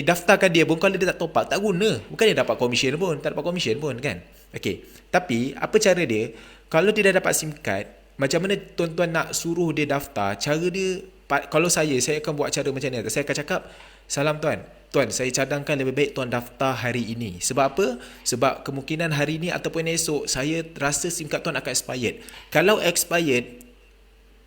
daftarkan dia pun, kalau dia tak top up, tak guna. Bukan dia dapat komisen pun, tak dapat komisen pun kan. Okey. Tapi apa cara dia? Kalau dia dah dapat SIM card, macam mana tuan-tuan nak suruh dia daftar? Cara dia, kalau saya akan buat cara macam ni. Saya akan cakap, salam tuan, saya cadangkan lebih baik tuan daftar hari ini. Sebab apa? Sebab kemungkinan hari ini ataupun esok saya rasa SIM card tuan akan expired. Kalau expired,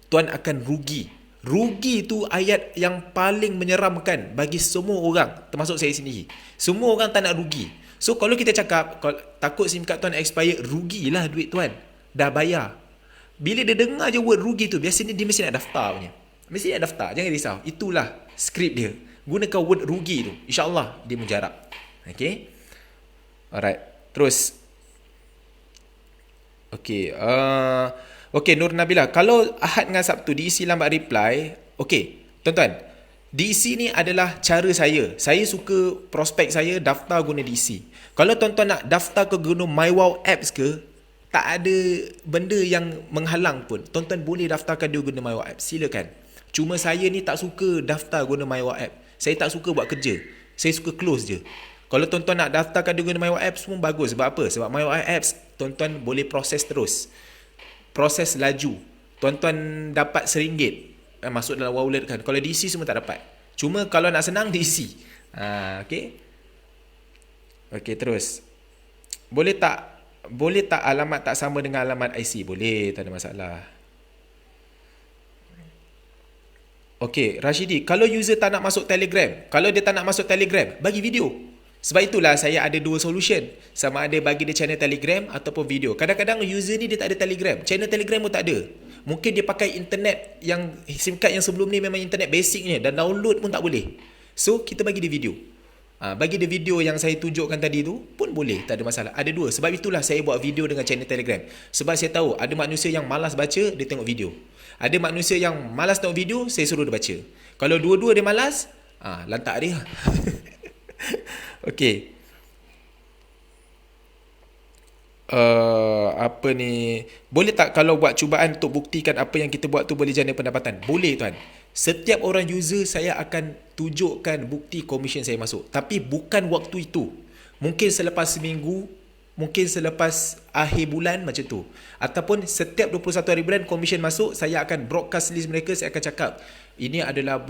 tuan akan rugi. Rugi tu ayat yang paling menyeramkan bagi semua orang, termasuk saya sendiri. Semua orang tak nak rugi. So kalau kita cakap takut SIM card tuan expire, rugilah duit tuan. Dah bayar. Bila dia dengar je word rugi tu, biasanya dia mesti nak daftar punya. Mesti nak daftar, jangan risau. Itulah skrip dia. Gunakan word rugi tu. InsyaAllah dia mujarab. Okay. Alright. Terus. Okay. Okey, Nur Nabila, kalau Ahad dengan Sabtu diisi lambat reply, okey, tuan-tuan, diisi ni adalah cara saya. Saya suka prospek saya daftar guna diisi. Kalau tuan-tuan nak daftar ke guna MyWow Apps ke, tak ada benda yang menghalang pun. Tuan-tuan boleh daftarkan dia guna MyWow Apps, silakan. Cuma saya ni tak suka daftar guna MyWow Apps. Saya tak suka buat kerja. Saya suka close je. Kalau tuan-tuan nak daftarkan dia guna MyWow Apps pun bagus. Sebab apa? Sebab MyWow Apps, tuan-tuan boleh proses terus. Proses laju. Tuan-tuan dapat RM1 masuk dalam wallet kan. Kalau diisi semua tak dapat. Cuma kalau nak senang diisi. Okey. Okey, terus. Boleh tak alamat tak sama dengan alamat IC? Boleh, tak ada masalah. Okey, Rashidi, kalau user tak nak masuk Telegram, kalau dia tak nak masuk Telegram, bagi video. Sebab itulah saya ada dua solution. Sama ada bagi dia channel Telegram ataupun video. Kadang-kadang user ni dia tak ada Telegram. Channel Telegram pun tak ada. Mungkin dia pakai internet yang SIM card yang sebelum ni memang internet basicnya dan download pun tak boleh. So kita bagi dia video. Bagi dia video yang saya tunjukkan tadi tu pun boleh, tak ada masalah. Ada dua. Sebab itulah saya buat video dengan channel Telegram. Sebab saya tahu ada manusia yang malas baca, dia tengok video. Ada manusia yang malas tengok video, saya suruh dia baca. Kalau dua-dua dia malas, lantak dia. Okey. Apa ni? Boleh tak kalau buat cubaan untuk buktikan apa yang kita buat tu boleh jana pendapatan? Boleh tuan. Setiap orang user saya akan tunjukkan bukti komisen saya masuk. Tapi bukan waktu itu. Mungkin selepas seminggu, mungkin selepas akhir bulan macam tu. Ataupun setiap 21 hari bulan komisen masuk, saya akan broadcast list mereka, saya akan cakap ini adalah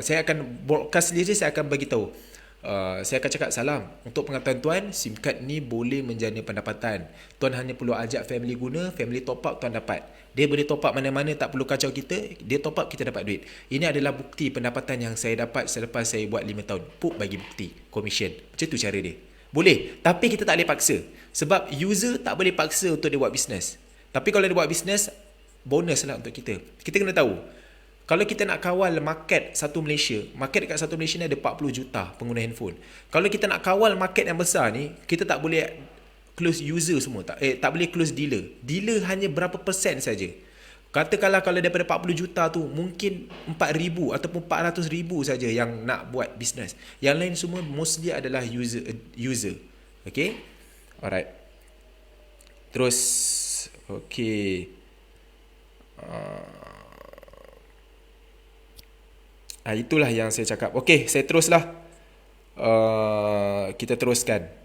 saya akan broadcast list dia, saya akan bagi tahu. Saya akan cakap salam. Untuk pengetahuan tuan, SIM card ni boleh menjana pendapatan. Tuan hanya perlu ajak family guna, family top up tuan dapat. Dia boleh top up mana-mana, tak perlu kacau kita. Dia top up, kita dapat duit. Ini adalah bukti pendapatan yang saya dapat selepas saya buat 5 tahun. Pup bagi bukti, commission. Macam tu cara dia. Boleh, tapi kita tak boleh paksa. Sebab user tak boleh paksa untuk dia buat bisnes. Tapi kalau dia buat bisnes, bonus lah untuk kita. Kita kena tahu, kalau kita nak kawal market satu Malaysia, market dekat satu Malaysia ni ada 40 juta pengguna handphone. Kalau kita nak kawal market yang besar ni, kita tak boleh close user semua. Tak boleh close dealer. Dealer hanya berapa persen saja. Katakanlah kalau daripada 40 juta tu, mungkin 4,000 ataupun 400,000 saja yang nak buat bisnes. Yang lain semua mostly adalah user. Okay? Alright. Terus, okay. Itulah yang saya cakap. Okay, saya teruslah. Kita teruskan.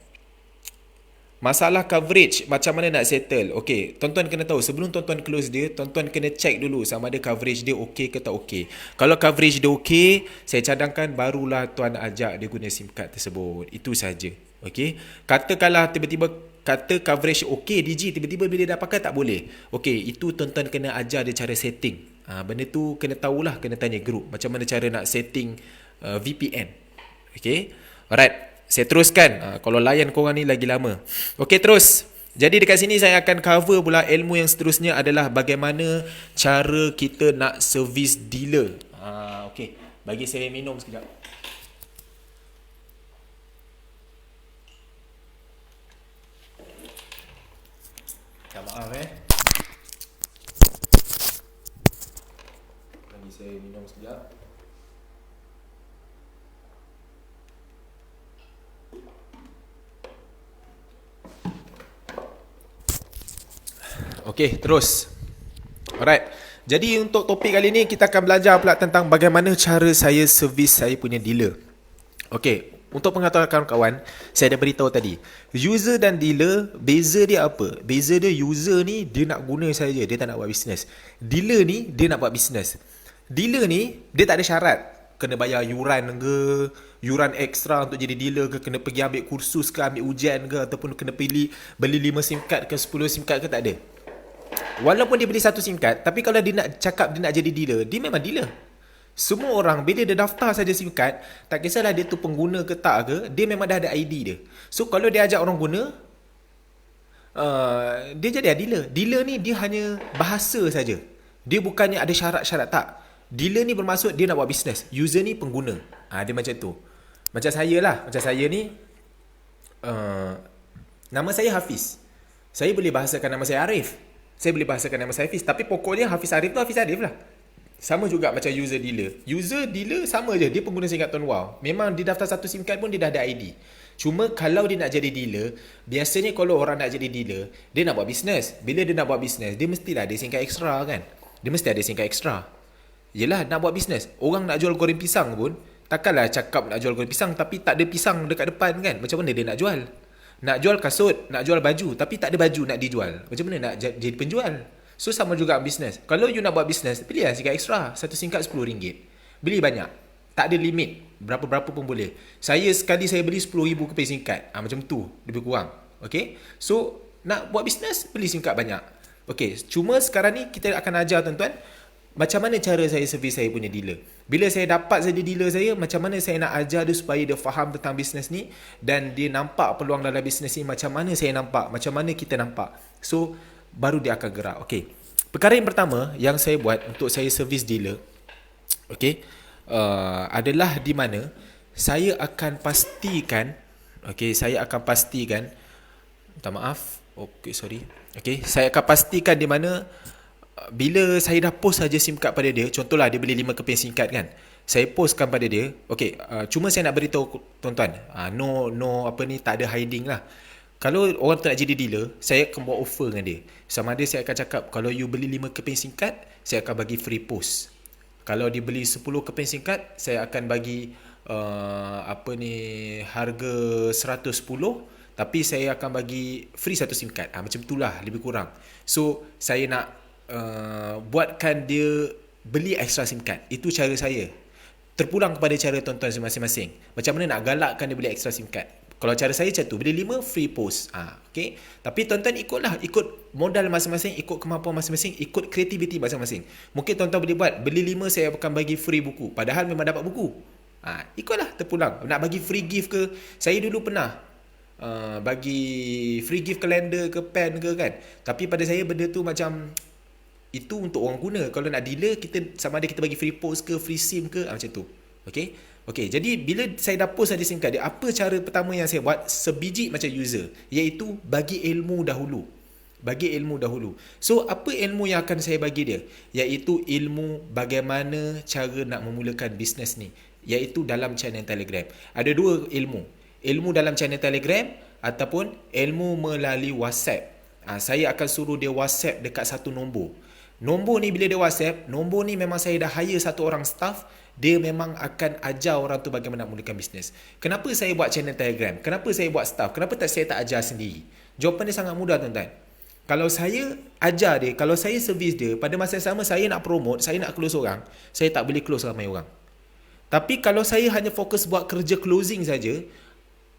Masalah coverage, macam mana nak settle? Okay, tuan-tuan kena tahu, sebelum tuan-tuan close dia, tuan-tuan kena check dulu sama ada coverage dia okay ke tak okay. Kalau coverage dia okay, saya cadangkan barulah tuan ajak dia guna SIM card tersebut. Itu saja. Okay, katakanlah tiba-tiba kata coverage okay Digi, tiba-tiba bila dah pakai tak boleh. Okay, itu tuan-tuan kena ajar dia cara setting. Benda tu kena tahulah, kena tanya group macam mana cara nak setting VPN. Okay, alright. Saya teruskan. Kalau layan korang ni lagi lama. Okey, terus. Jadi dekat sini saya akan cover pula ilmu yang seterusnya adalah bagaimana cara kita nak service dealer. Okey, bagi saya minum sekejap. Minta maaf Bagi saya minum sekejap. Okey, terus. Alright. Jadi untuk topik kali ni kita akan belajar pula tentang bagaimana cara saya servis saya punya dealer. Okey, untuk pengetahuan kawan-kawan, saya dah beritahu tadi. User dan dealer, beza dia apa? Beza dia, user ni dia nak guna saja, dia tak nak buat bisnes. Dealer ni dia nak buat bisnes. Dealer ni dia tak ada syarat. Kena bayar yuran ke, yuran ekstra untuk jadi dealer ke, kena pergi ambil kursus ke, ambil ujian ke, ataupun kena beli 5 SIM card ke, 10 SIM card ke, tak ada. Walaupun dia beli satu SIM card, tapi kalau dia nak cakap dia nak jadi dealer, dia memang dealer. Semua orang bila dia daftar saja SIM card, tak kisahlah dia tu pengguna ke tak ke, dia memang dah ada ID dia. So kalau dia ajak orang guna, dia jadi dealer. Dealer ni dia hanya bahasa saja. Dia bukannya ada syarat-syarat, tak. Dealer ni bermaksud dia nak buat bisnes. User ni pengguna. Dia macam tu. Macam saya lah. Macam saya ni, nama saya Hafiz. Saya boleh bahasakan nama saya Arif. Saya boleh bahasakan nama saya Hafiz. Tapi pokoknya Hafiz Arif tu Hafiz Arif lah. Sama juga macam user dealer. User dealer sama je. Dia pengguna SIM card Tuan Wow. Memang dia daftar satu SIM card pun dia dah ada ID. Cuma kalau dia nak jadi dealer, biasanya kalau orang nak jadi dealer, dia nak buat bisnes. Bila dia nak buat bisnes, dia mestilah ada SIM card ekstra kan. Dia mesti ada SIM card ekstra. Yelah, nak buat bisnes. Orang nak jual goreng pisang pun, takkanlah cakap nak jual goreng pisang tapi tak ada pisang dekat depan kan. Macam mana dia nak jual? Nak jual kasut, nak jual baju, tapi tak ada baju nak dijual. Macam mana nak jadi penjual? So sama juga bisnes. Kalau you nak buat bisnes, pilihlah SIM card ekstra. Satu SIM card RM10. Beli banyak. Tak ada limit. Berapa-berapa pun boleh. Saya sekali saya beli RM10,000 keping SIM card. Macam tu, lebih kurang. Okay? So, nak buat bisnes, beli SIM card banyak. Okay, cuma sekarang ni kita akan ajar tuan-tuan macam mana cara saya servis saya punya dealer. Bila saya dapat jadi dealer saya, macam mana saya nak ajar dia supaya dia faham tentang bisnes ni dan dia nampak peluang dalam bisnes ni macam mana saya nampak, macam mana kita nampak. So, baru dia akan gerak. Okay. Perkara yang pertama yang saya buat untuk saya servis dealer, okay, adalah di mana saya akan pastikan, okay, minta maaf, okay, sorry. Okay, saya akan pastikan di mana bila saya dah post saja SIM card pada dia, contohlah dia beli 5 keping SIM card kan, saya postkan pada dia. Okay, cuma saya nak beritahu tuan-tuan, no apa ni, tak ada hiding lah. Kalau orang tu nak jadi dealer, saya akan buat offer dengan dia. Sama ada saya akan cakap, kalau you beli 5 keping SIM card, saya akan bagi free post. Kalau dia beli 10 keping SIM card, saya akan bagi harga 110, tapi saya akan bagi free satu SIM card. Macam itulah lebih kurang. So saya nak buatkan dia beli extra SIM card. Itu cara saya. terpulang kepada cara tuan-tuan masing-masing. Macam mana nak galakkan dia beli extra SIM card. Kalau cara saya macam tu, beli 5 free post. Okay. Tapi tuan-tuan ikut modal masing-masing, ikut kemampuan masing-masing, ikut kreativiti masing-masing. Mungkin tuan-tuan boleh buat, beli 5 saya akan bagi free buku. Padahal memang dapat buku. Ikutlah, terpulang. Nak bagi free gift ke, saya dulu pernah bagi free gift kalender ke pen ke kan. Tapi pada saya benda tu macam, itu untuk orang guna. Kalau nak dealer, kita sama ada kita bagi free post ke, free SIM ke, macam tu. Okay, jadi bila saya dah post ada SIM card dia, apa cara pertama yang saya buat sebiji macam user, iaitu bagi ilmu dahulu. So, apa ilmu yang akan saya bagi dia? Iaitu ilmu bagaimana cara nak memulakan bisnes ni, iaitu dalam channel Telegram. Ada dua ilmu. Ilmu dalam channel Telegram ataupun ilmu melalui WhatsApp. Saya akan suruh dia WhatsApp dekat satu nombor. Nombor ni bila dia WhatsApp, nombor ni memang saya dah hire satu orang staff. Dia memang akan ajar orang tu bagaimana nak mulakan bisnes. Kenapa saya buat channel Telegram? Kenapa saya buat staff? Kenapa saya tak ajar sendiri? Jawapan dia sangat mudah tuan-tuan. Kalau saya ajar dia, kalau saya servis dia, pada masa yang sama saya nak promote, saya nak close orang, saya tak boleh close ramai orang. Tapi kalau saya hanya fokus buat kerja closing saja,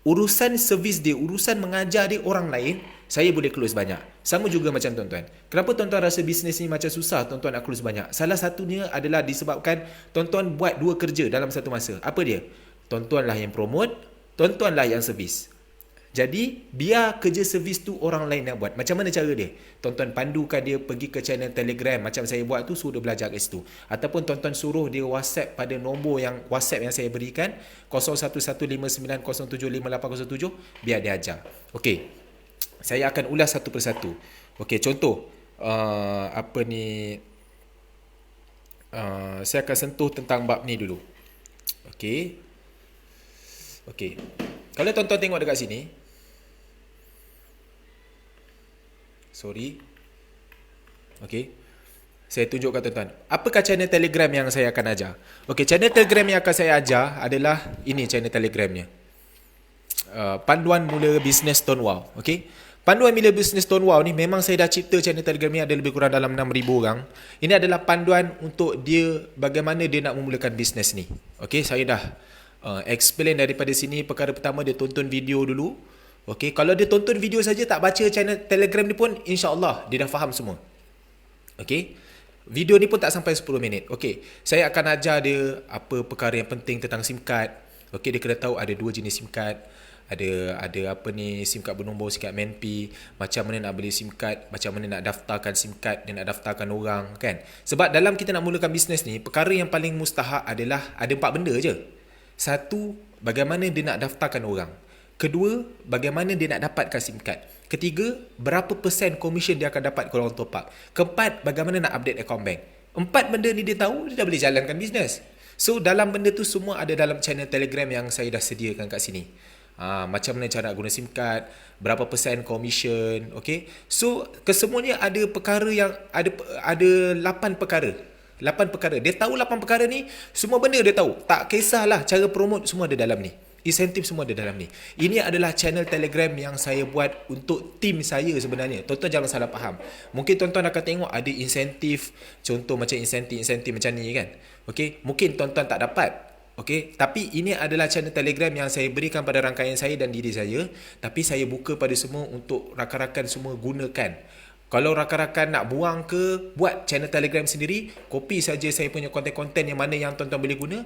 urusan servis dia, urusan mengajar dia orang lain, saya boleh close banyak. Sama juga macam tuan-tuan. Kenapa tuan-tuan rasa bisnes ni macam susah tuan-tuan nak close banyak? Salah satunya adalah disebabkan tuan-tuan buat dua kerja dalam satu masa. Apa dia? Tuan-tuan lah yang promote, tuan-tuan lah yang servis. Jadi, biar kerja servis tu orang lain yang buat. Macam mana cara dia? Tuan-tuan pandukan dia pergi ke channel Telegram. Macam saya buat tu, suruh dia belajar kat situ. Ataupun tuan-tuan suruh dia WhatsApp pada nombor yang WhatsApp yang saya berikan, 0115907807, biar dia ajar. Okey. Saya akan ulas satu persatu. Okey, contoh. Saya akan sentuh tentang bab ni dulu. Okey. Kalau tuan-tuan tengok dekat sini, Okey. Saya tunjukkan tuan-tuan. Apakah channel Telegram yang saya akan ajar? Okey, channel Telegram yang akan saya ajar adalah ini channel Telegramnya. Panduan mula bisnes Stonewall. Okey. Panduan mula bisnes Stonewall ni memang saya dah cipta channel Telegram ni ada lebih kurang dalam 6,000 orang. Ini adalah panduan untuk dia bagaimana dia nak memulakan bisnes ni. Okey, saya dah explain daripada sini. Perkara pertama, dia tonton video dulu. Okey, kalau dia tonton video saja tak baca channel Telegram ni pun, insya-Allah dia dah faham semua. Okey. Video ni pun tak sampai 10 minit. Okey, saya akan ajar dia apa perkara yang penting tentang SIM card. Okey, dia kena tahu ada dua jenis SIM card. Ada SIM card bernombor, SIM card MNP, macam mana nak beli SIM card, macam mana nak daftarkan SIM card dan nak daftarkan orang, kan? Sebab dalam kita nak mulakan bisnes ni, perkara yang paling mustahak adalah ada 4 benda je. Satu, bagaimana dia nak daftarkan orang. Kedua, bagaimana dia nak dapatkan SIM card. Ketiga, berapa persen komisen dia akan dapat kalau orang top up. Keempat, bagaimana nak update account bank. 4 benda ni dia tahu, dia dah boleh jalankan bisnes. So, dalam benda tu semua ada dalam channel Telegram yang saya dah sediakan kat sini. Macam mana cara nak guna SIM card, berapa persen komisen, okay. So, kesemuanya ada perkara yang, ada 8 perkara. 8 perkara. Dia tahu 8 perkara ni, semua benda dia tahu. Tak kisahlah cara promote, semua ada dalam ni. Insentif semua ada dalam ni. Ini adalah channel Telegram yang saya buat untuk tim saya sebenarnya. Tuan-tuan jangan salah faham. Mungkin tuan-tuan akan tengok ada insentif, contoh macam insentif macam ni kan. Okey, mungkin tuan-tuan tak dapat. Okey, tapi ini adalah channel Telegram yang saya berikan pada rangkaian saya dan diri saya, tapi saya buka pada semua untuk rakan-rakan semua gunakan. Kalau rakan-rakan nak buang ke, buat channel Telegram sendiri, copy saja saya punya konten-konten yang mana yang tuan-tuan boleh guna,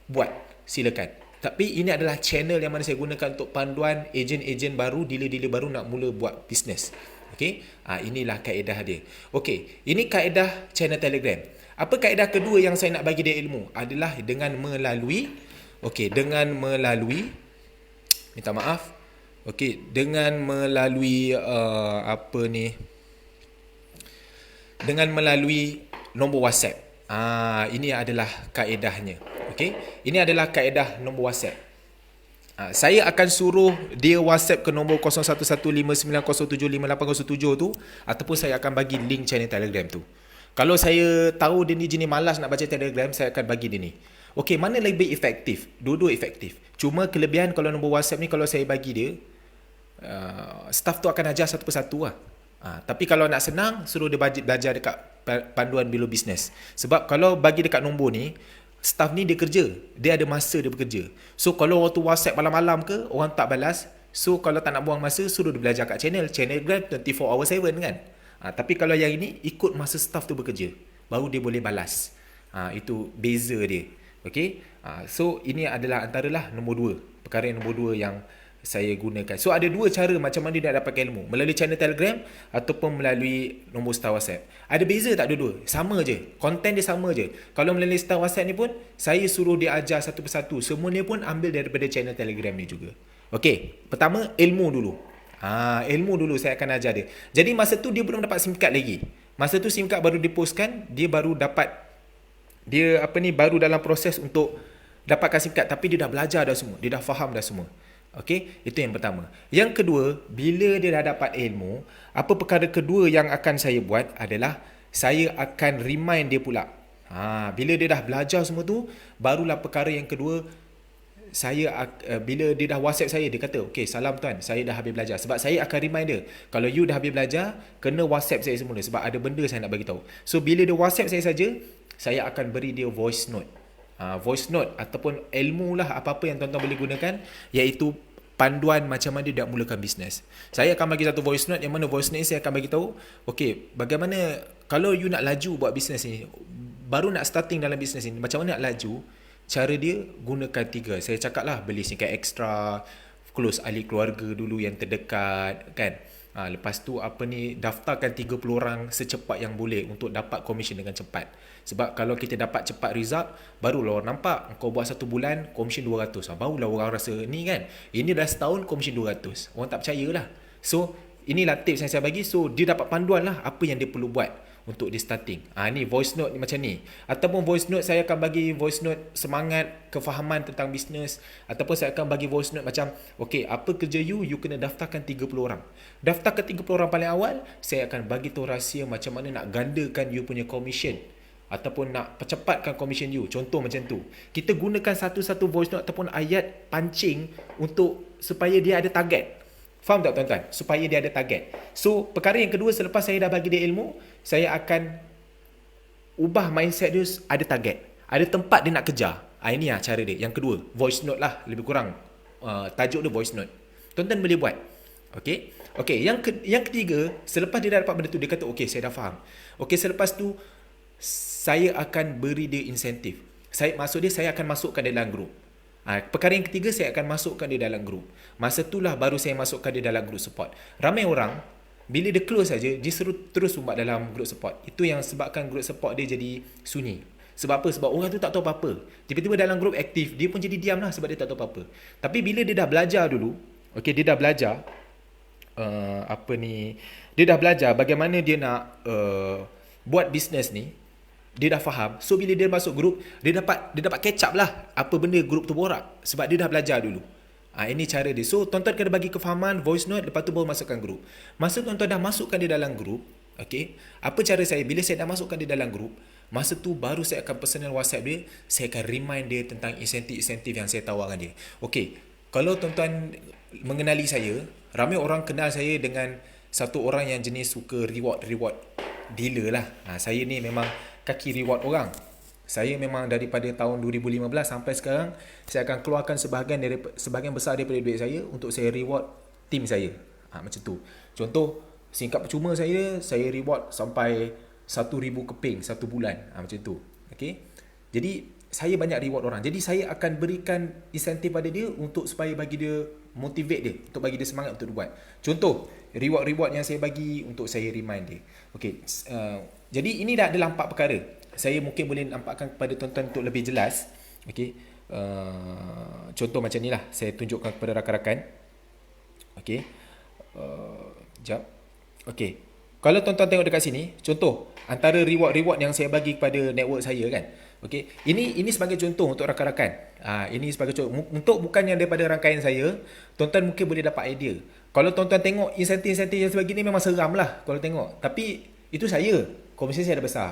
buat, silakan. Tapi ini adalah channel yang mana saya gunakan untuk panduan ejen-ejen baru, dealer-dealer baru nak mula buat bisnes. Okey, inilah kaedah dia. Okey, ini kaedah channel Telegram. Apa kaedah kedua yang saya nak bagi dia ilmu? Adalah dengan melalui, minta maaf. Okey, dengan melalui dengan melalui nombor WhatsApp. Ini adalah kaedahnya. Okey, ini adalah kaedah nombor WhatsApp. Saya akan suruh dia WhatsApp ke nombor 011590758007 tu, ataupun saya akan bagi link channel Telegram tu. Kalau saya tahu dia ni jenis malas nak baca Telegram, saya akan bagi dia ni. Okey, mana lebih efektif? Dua-dua efektif. Cuma kelebihan kalau nombor WhatsApp ni, kalau saya bagi dia, staff tu akan ajar satu persatu lah. Tapi kalau nak senang, suruh dia belajar dekat panduan bilo bisnes. Sebab kalau bagi dekat nombor ni, staff ni dia kerja, dia ada masa dia bekerja. So kalau waktu WhatsApp malam-malam ke, orang tak balas, so kalau tak nak buang masa, suruh dia belajar kat channel Grab 24/7 kan. Tapi kalau yang ini ikut masa staff tu bekerja, baru dia boleh balas. Itu beza dia. Okay. So ini adalah antaralah nombor 2, perkara yang nombor 2 yang saya gunakan. So ada 2 cara macam mana dia dapatkan ilmu, melalui channel Telegram ataupun melalui nombor star WhatsApp. Ada beza tak dua-dua? Sama je, konten dia sama je. Kalau melalui star WhatsApp ni pun, saya suruh dia ajar satu persatu, semuanya pun ambil daripada channel Telegram ni juga. Okey, pertama ilmu dulu. Ilmu dulu saya akan ajar dia. Jadi masa tu dia belum dapat SIM card lagi. Masa tu SIM card baru dipostkan, dia baru dapat, dia baru dalam proses untuk dapatkan SIM card, tapi dia dah belajar dah semua, dia dah faham dah semua. Okey, itu yang pertama. Yang kedua, bila dia dah dapat ilmu, apa perkara kedua yang akan saya buat adalah saya akan remind dia pula. Bila dia dah belajar semua tu, barulah perkara yang kedua, saya bila dia dah WhatsApp saya, dia kata, "Okey, salam tuan, saya dah habis belajar." Sebab saya akan remind dia, kalau you dah habis belajar, kena WhatsApp saya semula sebab ada benda saya nak bagi tahu. So bila dia WhatsApp saya saja, saya akan beri dia voice note. Voice note ataupun ilmu lah, apa-apa yang tuan-tuan boleh gunakan, iaitu panduan macam mana dia nak mulakan bisnes. Saya akan bagi satu voice note, yang mana voice note saya akan bagi tahu, okey, bagaimana kalau you nak laju buat bisnes ni, baru nak starting dalam bisnes ni, macam mana nak laju, cara dia gunakan 3. Saya cakap lah, beli singkat ekstra, close ahli keluarga dulu yang terdekat kan. Lepas tu daftarkan 30 orang secepat yang boleh untuk dapat komisen dengan cepat. Sebab kalau kita dapat cepat result, barulah orang nampak. Kau buat 1 bulan komisen 200, barulah orang rasa ni kan, ini dah setahun komisen 200. Orang tak percayalah. So inilah tips yang saya bagi. So dia dapat panduan lah apa yang dia perlu buat untuk dia starting. Ni voice note ni macam ni. Ataupun voice note saya akan bagi voice note semangat, kefahaman tentang bisnes. Ataupun saya akan bagi voice note macam, okey, apa kerja you kena daftarkan 30 orang. Daftarkan 30 orang paling awal, saya akan bagi tahu rahsia macam mana nak gandakan you punya commission, ataupun nak percepatkan commission you. Contoh macam tu. Kita gunakan satu-satu voice note ataupun ayat pancing untuk supaya dia ada target. Faham tak tuan-tuan? Supaya dia ada target. So, perkara yang kedua, selepas saya dah bagi dia ilmu, saya akan ubah mindset dia ada target. Ada tempat dia nak kejar. Ini lah cara dia. Yang kedua, voice note lah. Lebih kurang tajuk dia voice note. Tuan-tuan boleh buat. Okey? Okey, yang ketiga, selepas dia dah dapat benda tu, dia kata, okey, saya dah faham. Okey, selepas tu, saya akan beri dia insentif. Maksud dia, saya akan masukkan dia dalam grup. Perkara yang ketiga, saya akan masukkan dia dalam grup. Masa itulah baru saya masukkan dia dalam grup support. Ramai orang, bila dia close saja, dia terus sumbat dalam grup support. Itu yang sebabkan grup support dia jadi sunyi. Sebab apa? Sebab orang tu tak tahu apa-apa. Tiba-tiba dalam grup aktif, dia pun jadi diam lah sebab dia tak tahu apa-apa. Tapi bila dia dah belajar dulu, okey, dia dah belajar, dia dah belajar bagaimana dia nak buat bisnes ni, dia dah faham. So bila dia masuk grup, dia dapat catch up lah apa benda grup tu borak, sebab dia dah belajar dulu. Ini cara dia. So tuan-tuan kena bagi kefahaman, voice note, lepas tu baru masukkan grup. Masa tuan-tuan dah masukkan dia dalam grup, okey, apa cara saya? Bila saya dah masukkan dia dalam grup, masa tu baru saya akan personal WhatsApp dia. Saya akan remind dia tentang insentif-insentif yang saya tawarkan dia. Okey, kalau tuan-tuan mengenali saya, ramai orang kenal saya dengan satu orang yang jenis suka reward dealer lah. Saya ni memang kaki reward orang. Saya memang daripada tahun 2015 sampai sekarang, saya akan keluarkan sebahagian besar daripada duit saya untuk saya reward tim saya. Macam tu. Contoh, singkat percuma saya reward sampai 1,000 keping 1 bulan. Macam tu. Okay? Jadi, saya banyak reward orang. Jadi, saya akan berikan insentif pada dia untuk supaya bagi dia motivate dia, untuk bagi dia semangat untuk buat. Contoh, reward yang saya bagi untuk saya remind dia. Okay. Jadi, ini dah adalah 4 perkara. Saya mungkin boleh nampakkan kepada tuan-tuan untuk lebih jelas. Okey. Contoh macam ni lah, saya tunjukkan kepada rakan-rakan. Okey. Sekejap. Okey. Kalau tuan-tuan tengok dekat sini, contoh antara reward yang saya bagi kepada network saya kan. Okey. Ini sebagai contoh untuk rakan-rakan. Ini sebagai contoh. Untuk bukan yang daripada rangkaian saya, tuan-tuan mungkin boleh dapat idea. Kalau tuan-tuan tengok insentif-insentif yang sebagainya memang seram lah kalau tengok. Tapi itu saya. Komisen saya dah besar.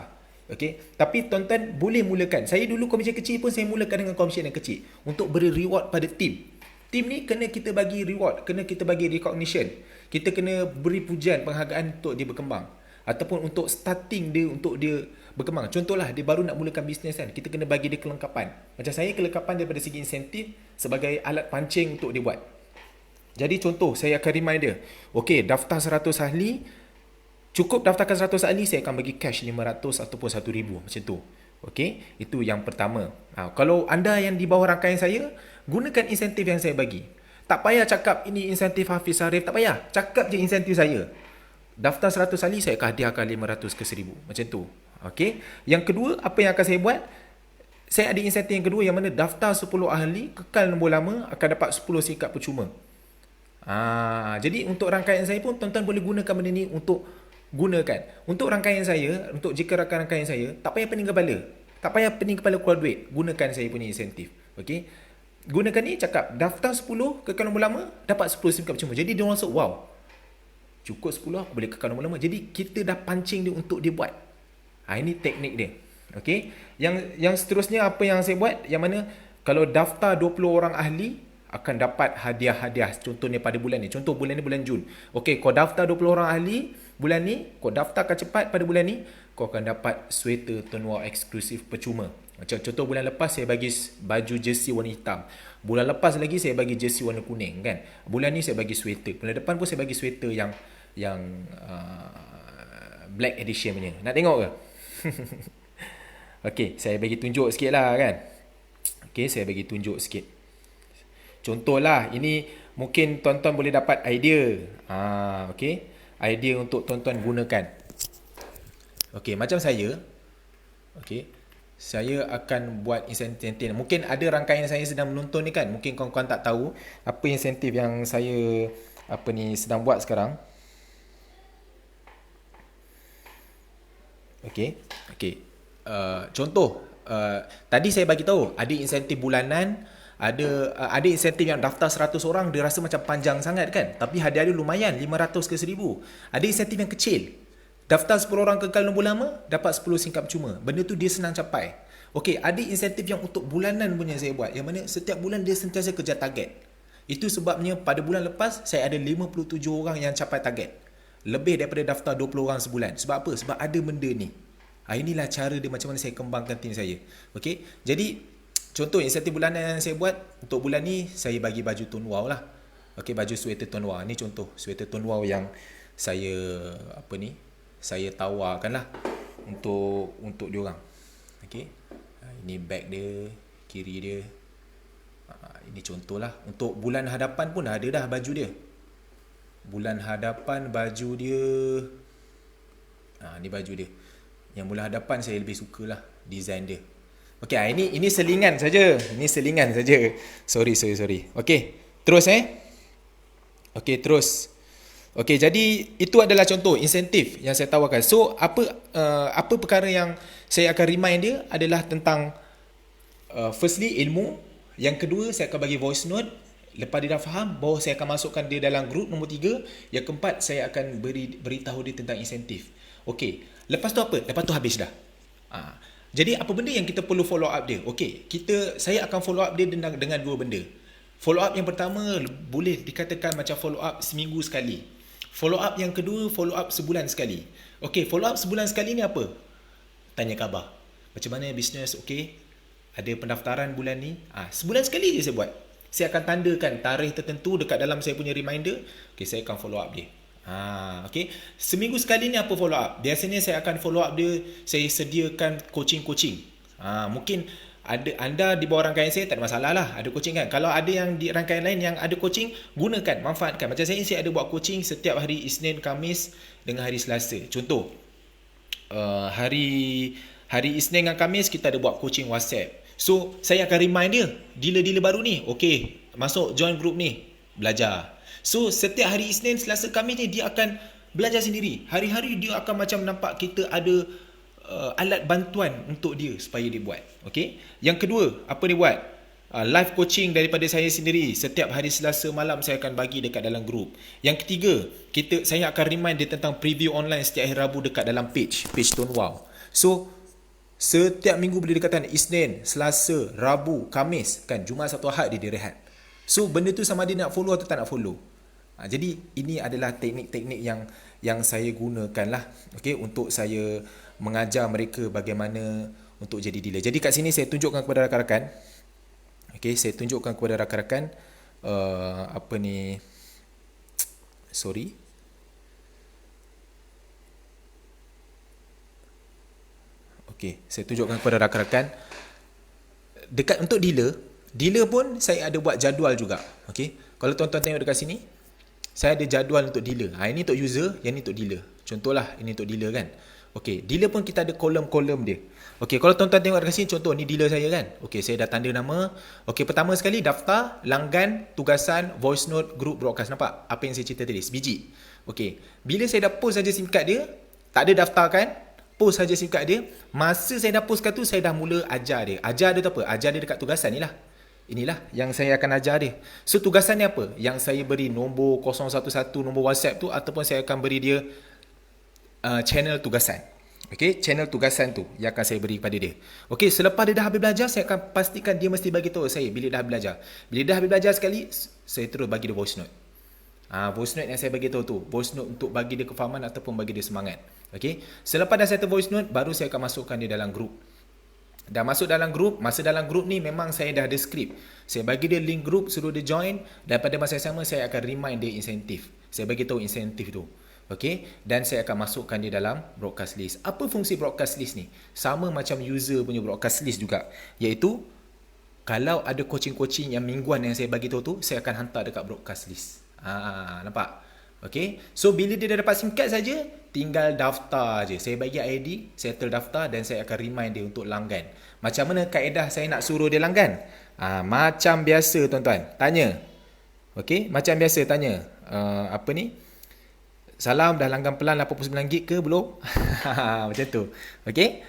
Okey, tapi tuan-tuan boleh mulakan. Saya dulu komisen kecil pun saya mulakan dengan komisen yang kecil untuk beri reward pada tim. Tim ni kena kita bagi reward, kena kita bagi recognition. Kita kena beri pujian, penghargaan untuk dia berkembang, ataupun untuk starting dia, untuk dia berkembang. Contohlah dia baru nak mulakan bisnes kan, kita kena bagi dia kelengkapan. Macam saya kelengkapan daripada segi insentif sebagai alat pancing untuk dia buat. Jadi contoh, saya akan remind dia, okey, daftar 100 ahli, cukup daftarkan 100 ahli, saya akan bagi cash 500 ataupun 1,000 macam tu. Okey, itu yang pertama. Kalau anda yang di bawah rangkaian saya, gunakan insentif yang saya bagi. Tak payah cakap ini insentif Hafiz Arif, tak payah. Cakap je insentif saya. Daftar 100 ahli, saya akan hadiahkan 500 ke 1,000. Macam tu. Okey. Yang kedua, apa yang akan saya buat? Saya ada insentif yang kedua yang mana daftar 10 ahli, kekal nombor lama, akan dapat 10 sikat percuma. Jadi untuk rangkaian saya pun, tuan-tuan boleh gunakan benda ni untuk gunakan. Untuk rangkaian saya, untuk jika rakan rangkaian saya, tak payah pening kepala. Tak payah pening kepala keluar duit. Gunakan saya punya insentif. Okey. Gunakan ni, cakap daftar 10 kekal nombor lama, dapat 10 sikat percuma. Jadi dia masuk, wow, cukup 10 aku boleh kekal nombor lama. Jadi kita dah pancing dia untuk dia buat. Ini teknik dia. Okey. Yang seterusnya apa yang saya buat, yang mana kalau daftar 20 orang ahli akan dapat hadiah-hadiah. Contohnya pada bulan ni. Contoh bulan ni bulan Jun. Okey, kau daftar 20 orang ahli bulan ni, kau daftarkan cepat pada bulan ni, kau akan dapat sweater Tonwar eksklusif percuma. Macam contoh bulan lepas saya bagi baju jersey warna hitam. Bulan lepas lagi saya bagi jersey warna kuning kan. Bulan ni saya bagi sweater. Bulan depan pun saya bagi sweater yang black edition punya. Nak tengok ke? Okey, saya bagi tunjuk sikit lah kan. Okey, saya bagi tunjuk sikit. Contohlah, ini mungkin tuan-tuan boleh dapat idea. Okey, idea untuk tuan-tuan gunakan. Okey, macam saya. Okey, saya akan buat insentif. Mungkin ada rangkaian saya sedang menonton ni kan. Mungkin kawan-kawan tak tahu apa insentif yang saya sedang buat sekarang. Okey. Contoh, tadi saya bagi tahu ada insentif bulanan, ada insentif yang daftar 100 orang dia rasa macam panjang sangat kan, tapi hadiah dia lumayan 500 ke 1,000. Ada insentif yang kecil, daftar 10 orang kekal nombor lama, dapat 10 singkap cuma. Benda tu dia senang capai. Okey, ada insentif yang untuk bulanan punya saya buat, yang mana setiap bulan dia sentiasa kejar target. Itu sebabnya pada bulan lepas saya ada 57 orang yang capai target, lebih daripada daftar 20 orang sebulan. Sebab apa? Sebab ada benda ni. Inilah cara dia macam mana saya kembangkan tim saya. Okey, jadi contoh insentif bulanan yang saya buat untuk bulan ni, saya bagi baju Tonwar lah. Okey, baju sweater Tonwar. Ni contoh sweater Tonwar yang saya saya tawarkan lah untuk diorang. Okey, ini bag dia, kiri dia. Ini contoh lah. Untuk bulan hadapan pun ada dah baju dia. Bulan hadapan baju dia, ni baju dia. Yang bulan hadapan saya lebih sukalah design dia. Okey, ini selingan saja. Ini selingan saja. Sorry. Okey, terus Okey, terus. Okey, jadi itu adalah contoh insentif yang saya tawarkan. So, apa perkara yang saya akan remind dia adalah tentang firstly ilmu. Yang kedua, saya akan bagi voice note. Lepas dia dah faham, bahawa saya akan masukkan dia dalam grup nombor 3. Yang keempat, saya akan beritahu dia tentang insentif. Okey, lepas tu apa? Lepas tu habis dah. Jadi apa benda yang kita perlu follow up dia? Okey, saya akan follow up dia dengan dua benda. Follow up yang pertama boleh dikatakan macam follow up seminggu sekali. Follow up yang kedua, follow up sebulan sekali. Okey, follow up sebulan sekali ni apa? Tanya khabar. Macam mana bisnes? Okey, ada pendaftaran bulan ni. Sebulan sekali je saya buat. Saya akan tandakan tarikh tertentu dekat dalam saya punya reminder. Okey, saya akan follow up dia. Okey, seminggu sekali ni apa follow up? Biasanya saya akan follow up dia, saya sediakan coaching. Mungkin ada anda di bawah rangkaian saya tak ada masalah lah, ada coaching kan. Kalau ada yang di rangkaian lain yang ada coaching, gunakan, manfaatkan. Macam saya ada buat coaching setiap hari Isnin, Khamis dengan hari Selasa. Contoh, hari Isnin dengan Khamis kita ada buat coaching WhatsApp. So, saya akan remind dia, dealer-dealer baru ni, okey, masuk join group ni, belajar. So, setiap hari Isnin, Selasa, Khamis ni dia akan belajar sendiri. Hari-hari dia akan macam nampak kita ada alat bantuan untuk dia supaya dia buat. Okey. Yang kedua, apa dia buat? Live coaching daripada saya sendiri. Setiap hari Selasa malam saya akan bagi dekat dalam grup. Yang ketiga, saya akan remind dia tentang preview online setiap hari Rabu dekat dalam page Tonwar. So, setiap minggu boleh dikatakan Isnin, Selasa, Rabu, Khamis, kan, Jumaat, Sabtu, Ahad dia rehat. So, benda tu sama dia nak follow atau tak nak follow. Jadi, ini adalah teknik-teknik yang saya gunakan lah, okay, untuk saya mengajar mereka bagaimana untuk jadi dealer. Jadi kat sini saya tunjukkan kepada rakan-rakan. Okay, saya tunjukkan kepada rakan-rakan apa ni, sorry. Okay, saya tunjukkan kepada rakan-rakan. Dekat untuk dealer pun saya ada buat jadual juga. Okay, kalau tuan-tuan tengok dekat sini, saya ada jadual untuk dealer. Ini untuk user, yang ni untuk dealer. Contohlah, ini untuk dealer kan. Okay, dealer pun kita ada kolom-kolom dia. Okay, kalau tuan-tuan tengok dekat sini, contoh ni dealer saya kan. Okay, saya dah tanda nama. Okay, pertama sekali daftar, langgan, tugasan, voice note, group, broadcast. Nampak apa yang saya cerita tadi? Sebiji. Okay, bila saya dah post saja SIM card dia, tak ada daftar kan, post saja SIM card dia. Masa saya dah postkan tu, saya dah mula ajar dia. Ajar dia tu apa? Ajar dia dekat tugasan ni lah. Inilah yang saya akan ajar dia. So tugasan ni apa? Yang saya beri nombor 011, nombor WhatsApp tu, ataupun saya akan beri dia channel tugasan. Okay, channel tugasan tu yang akan saya beri kepada dia. Okay, selepas dia dah habis belajar, saya akan pastikan dia mesti bagi tahu saya bila dah habis belajar. Bila dah habis belajar sekali, saya terus bagi dia voice note. Voice note yang saya bagi tahu tu, voice note untuk bagi dia kefahaman ataupun bagi dia semangat. Okay, selepas dah settle voice note, baru saya akan masukkan dia dalam grup. Dah masuk dalam grup, masa dalam grup ni memang saya dah ada skrip. Saya bagi dia link grup, suruh dia join, dan pada masa yang sama saya akan remind dia insentif. Saya bagi tahu insentif tu. Okey, dan saya akan masukkan dia dalam broadcast list. Apa fungsi broadcast list ni? Sama macam user punya broadcast list juga, iaitu kalau ada coaching-coaching yang mingguan yang saya bagi tahu tu, saya akan hantar dekat broadcast list. Nampak? Okey, so bila dia dah dapat SIM card saja, tinggal daftar je. Saya bagi ID, saya terdaftar dan saya akan remind dia untuk langgan. Macam mana kaedah saya nak suruh dia langgan? Macam biasa tuan-tuan, tanya. Okey, macam biasa tanya. Apa ni? Salam, dah langgan pelan 89 gig ke belum? Macam tu. Okey?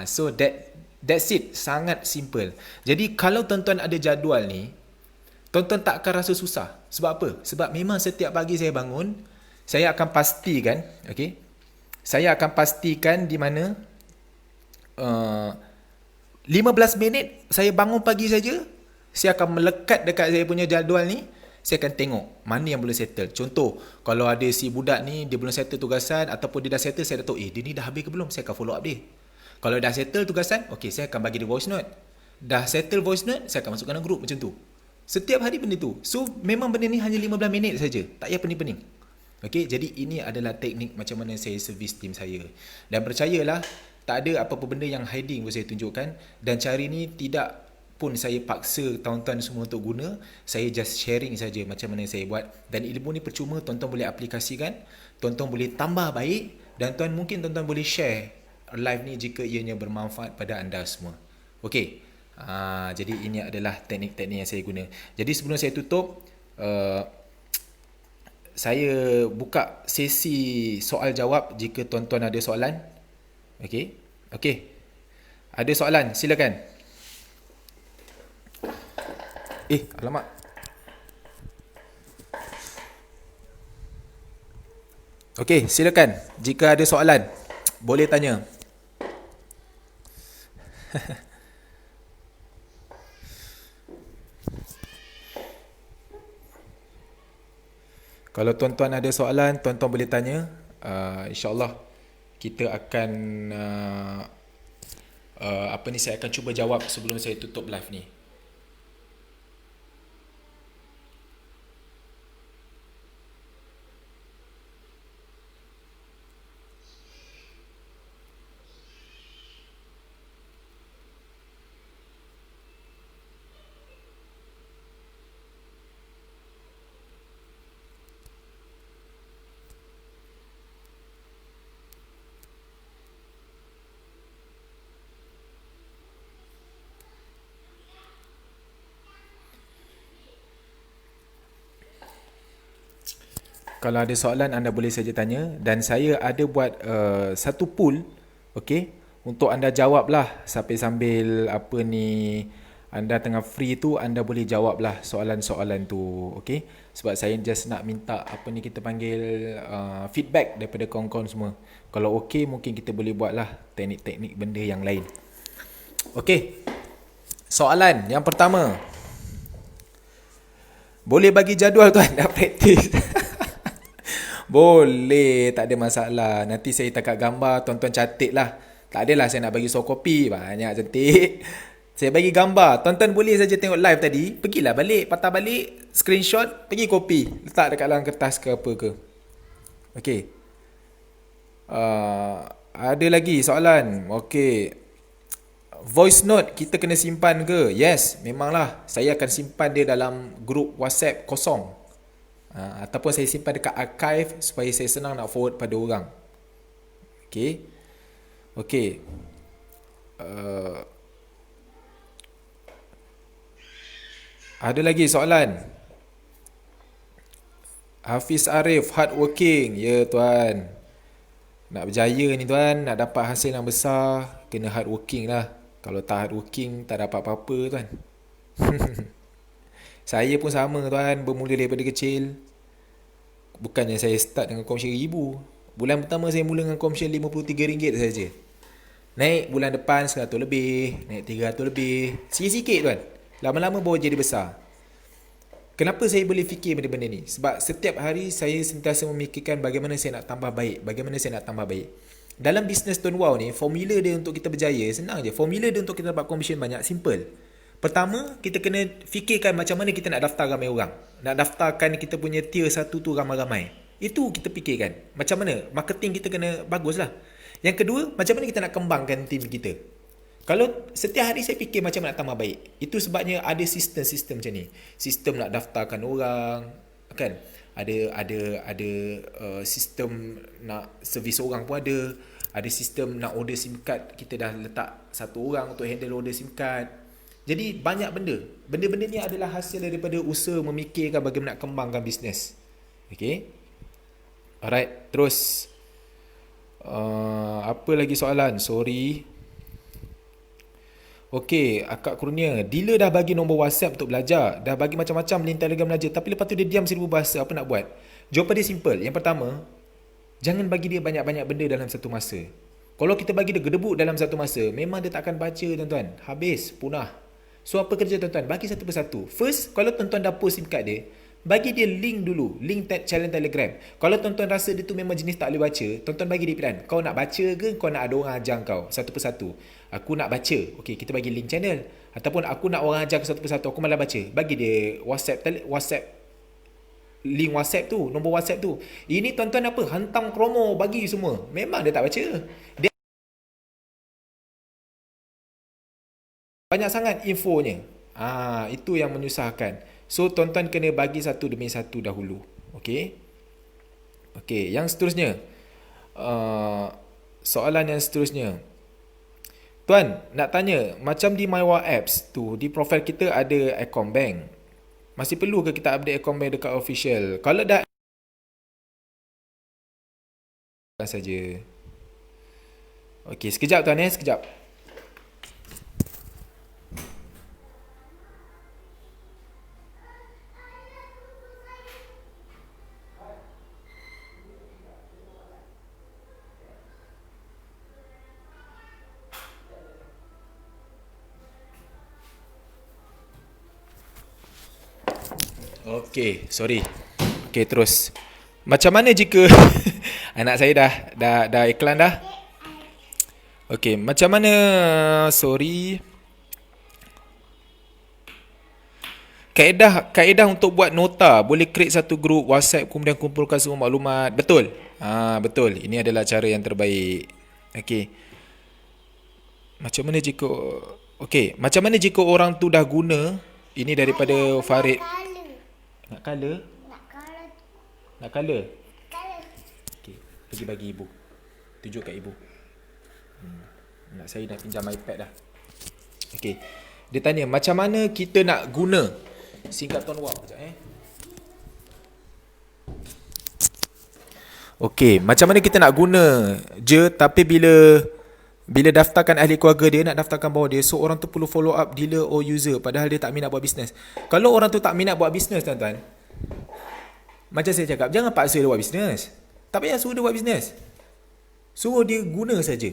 So that's it. Sangat simple. Jadi kalau tuan-tuan ada jadual ni, tuan-tuan tak akan rasa susah. Sebab apa? Sebab memang setiap pagi saya bangun, saya akan pastikan, okey? Saya akan pastikan di mana 15 minit saya bangun pagi saja, saya akan melekat dekat saya punya jadual ni. Saya akan tengok mana yang boleh settle. Contoh, kalau ada si budak ni, dia belum settle tugasan, ataupun dia dah settle, saya dah tahu, dia ni dah habis ke belum? Saya akan follow up dia. Kalau dah settle tugasan, okey, saya akan bagi dia voice note. Dah settle voice note, saya akan masukkan dalam group macam tu. Setiap hari benda tu. So, memang benda ni hanya 15 minit saja. Tak payah pening-pening. Okey, jadi ini adalah teknik macam mana saya servis tim saya. Dan percayalah, tak ada apa-apa benda yang hiding pun saya tunjukkan. Dan cara ni tidak pun saya paksa tuan-tuan semua untuk guna. Saya just sharing saja macam mana saya buat. Dan ilmu ni percuma, tuan-tuan boleh aplikasikan, tuan-tuan boleh tambah baik, dan mungkin tuan-tuan boleh share live ni jika ianya bermanfaat pada anda semua. Okey. Jadi ini adalah teknik-teknik yang saya guna. Jadi sebelum saya tutup, saya buka sesi soal jawab jika tuan-tuan ada soalan. Okey. Okey. Ada soalan, silakan. Alamak. Okey, silakan. Jika ada soalan, boleh tanya. Kalau tuan-tuan ada soalan, tuan-tuan boleh tanya. InsyaAllah kita akan saya akan cuba jawab sebelum saya tutup live ni. Kalau ada soalan, anda boleh saja tanya. Dan saya ada buat satu pool, okey, untuk anda jawablah sambil apa ni, anda tengah free tu, anda boleh jawablah soalan-soalan tu, okey. Sebab saya just nak minta apa ni kita panggil feedback daripada kawan-kawan semua. Kalau okey, mungkin kita boleh buatlah teknik-teknik benda yang lain. Okey. Soalan yang pertama. Boleh bagi jadual tuan dah praktis? Boleh, tak ada masalah. Nanti saya takat gambar, tuan-tuan catik lah. Tak adalah saya nak bagi soft copy. Banyak cantik. Saya bagi gambar. Tuan-tuan boleh saja tengok live tadi. Pergilah balik. Patah balik. Screenshot. Pergi copy. Letak dekat dalam kertas ke apa ke. Okay. Ada lagi soalan. Okay. Voice note kita kena simpan ke? Yes, memanglah. Saya akan simpan dia dalam grup WhatsApp kosong. Ataupun saya simpan dekat archive supaya saya senang nak forward pada orang. Okay. Okay. Ada lagi soalan. Hafiz Arif, hardworking. Ya tuan. Nak berjaya ni tuan, nak dapat hasil yang besar, kena hardworking lah. Kalau tak hardworking, tak dapat apa-apa tuan. Saya pun sama tuan, bermula daripada kecil. Bukannya saya start dengan komisen RM1,000. Bulan pertama saya mula dengan komisen RM53 saja. Naik bulan depan RM100 lebih, naik RM300 lebih. Sikit-sikit tuan. Lama-lama baru jadi besar. Kenapa saya boleh fikir benda-benda ni? Sebab setiap hari saya sentiasa memikirkan bagaimana saya nak tambah baik. Bagaimana saya nak tambah baik. Dalam bisnes Tuan Wow ni, formula dia untuk kita berjaya, senang je. Formula dia untuk kita dapat komisen banyak, simple. Pertama, kita kena fikirkan macam mana kita nak daftar ramai orang. Nak daftarkan kita punya tier 1 tu ramai-ramai. Itu kita fikirkan. Macam mana? Marketing kita kena bagus lah. Yang kedua, macam mana kita nak kembangkan tim kita. Kalau setiap hari saya fikir macam nak tambah baik. Itu sebabnya ada sistem-sistem macam ni. Sistem nak daftarkan orang, kan? Ada sistem nak servis orang pun ada. Ada sistem nak order SIM card, kita dah letak satu orang untuk handle order SIM card. Jadi banyak benda. Benda-benda ni adalah hasil daripada usaha memikirkan bagaimana nak kembangkan bisnes. Okay. Alright, terus apa lagi soalan? Sorry. Okey, Akak Kurnia, dealer dah bagi nombor WhatsApp untuk belajar, dah bagi macam-macam link Telegram belajar, tapi lepas tu dia diam 1000 bahasa, apa nak buat? Jawapan dia simple. Yang pertama, jangan bagi dia banyak-banyak benda dalam satu masa. Kalau kita bagi dia gedebuk dalam satu masa, memang dia tak akan baca tuan-tuan. Habis, punah. So apa kerja tuan-tuan? Bagi satu persatu. First, kalau tuan-tuan dah post SIM card dia, bagi dia link dulu, link channel Telegram. Kalau tuan-tuan rasa dia tu memang jenis tak boleh baca, tuan-tuan bagi dia pilihan. Kau nak baca ke kau nak ada orang ajar kau? Satu persatu. Aku nak baca. Okey, kita bagi link channel. Ataupun aku nak orang ajar satu persatu, aku malah baca. Bagi dia WhatsApp link WhatsApp tu, nombor WhatsApp tu. Ini tuan-tuan apa? Hantam kromo bagi semua. Memang dia tak baca. Dia banyak sangat infonya. Itu yang menyusahkan. So tuan-tuan kena bagi satu demi satu dahulu. Okey. Okey, yang seterusnya. Soalan yang seterusnya. Tuan, nak tanya, macam di MyWa Apps tu, di profil kita ada Account Bank. Masih perlu ke kita update Account Bank dekat official? Kalau dah saja. Okey, sekejap tuan sekejap. Okey, sorry. Okey, terus. Macam mana jika anak saya dah iklan dah? Okey, macam mana sorry. Kaedah untuk buat nota, boleh create satu grup WhatsApp kemudian kumpulkan semua maklumat. Betul. Betul. Ini adalah cara yang terbaik. Okey. Macam mana jika orang tu dah guna ini daripada Farid. Nak color? Nak color? Okey, pergi bagi ibu. Tunjuk kat ibu. Nak saya nak pinjam iPad dah. Okey. Dia tanya, macam mana kita nak guna singkat Tuan Wow sekejap Okey, macam mana kita nak guna je, tapi bila daftarkan ahli keluarga dia, nak daftarkan bawah dia, so orang tu perlu follow up dealer or user padahal dia tak minat buat bisnes. Kalau orang tu tak minat buat bisnes tuan-tuan, macam saya cakap, jangan paksa dia buat bisnes. Tak payah suruh dia buat bisnes. Suruh dia guna saja.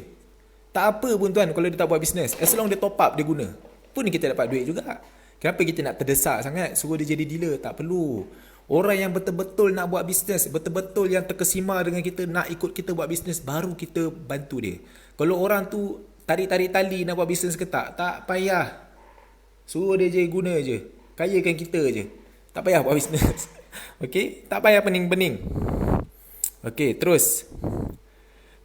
Tak apa pun tuan kalau dia tak buat bisnes. As long dia top up, dia guna, pun kita dapat duit juga. Kenapa kita nak terdesak sangat suruh dia jadi dealer? Tak perlu. Orang yang betul-betul nak buat bisnes, betul-betul yang terkesima dengan kita, nak ikut kita buat bisnes, baru kita bantu dia. Kalau orang tu tarik-tarik tali nak buat bisnes ke tak payah. Suruh dia je guna je. Kayakan kita je. Tak payah buat bisnes. Okey, tak payah pening-pening. Okey, terus.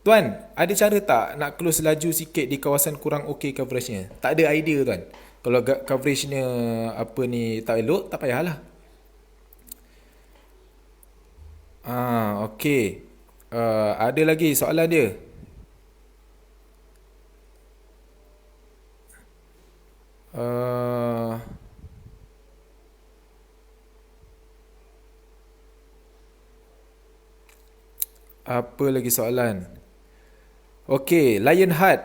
Tuan, ada cara tak nak close laju sikit di kawasan kurang okey coveragenya? Tak ada idea tuan. Kalau coveragenya apa ni tak elok, tak payahlah. Okey. Ada lagi soalan dia. Apa lagi soalan? Okey, Lionheart.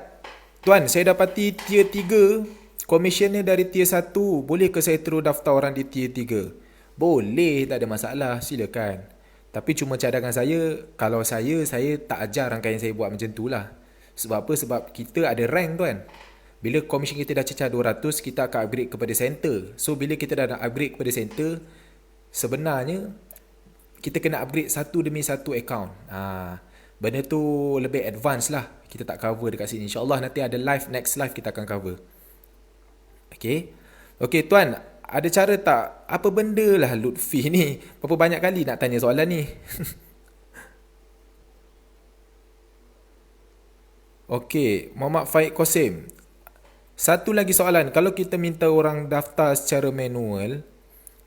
Tuan, saya dapati tier 3, komisionnya dari tier 1. Boleh ke saya terus daftar orang di tier 3? Boleh, tak ada masalah. Silakan. Tapi cuma cadangan saya, kalau saya tak ajar rangkaian saya buat macam tu lah. Sebab apa? Sebab kita ada rank tuan. Bila komisen kita dah cecah 200, kita akan upgrade kepada center. So, bila kita dah nak upgrade kepada center, sebenarnya kita kena upgrade satu demi satu account. Benda tu lebih advance lah. Kita tak cover dekat sini. InsyaAllah nanti ada live, next live kita akan cover. Okay tuan, ada cara tak? Apa benda lah Lutfi ni? Berapa banyak kali nak tanya soalan ni? Okay, Muhammad Faik Qasim. Satu lagi soalan. Kalau kita minta orang daftar secara manual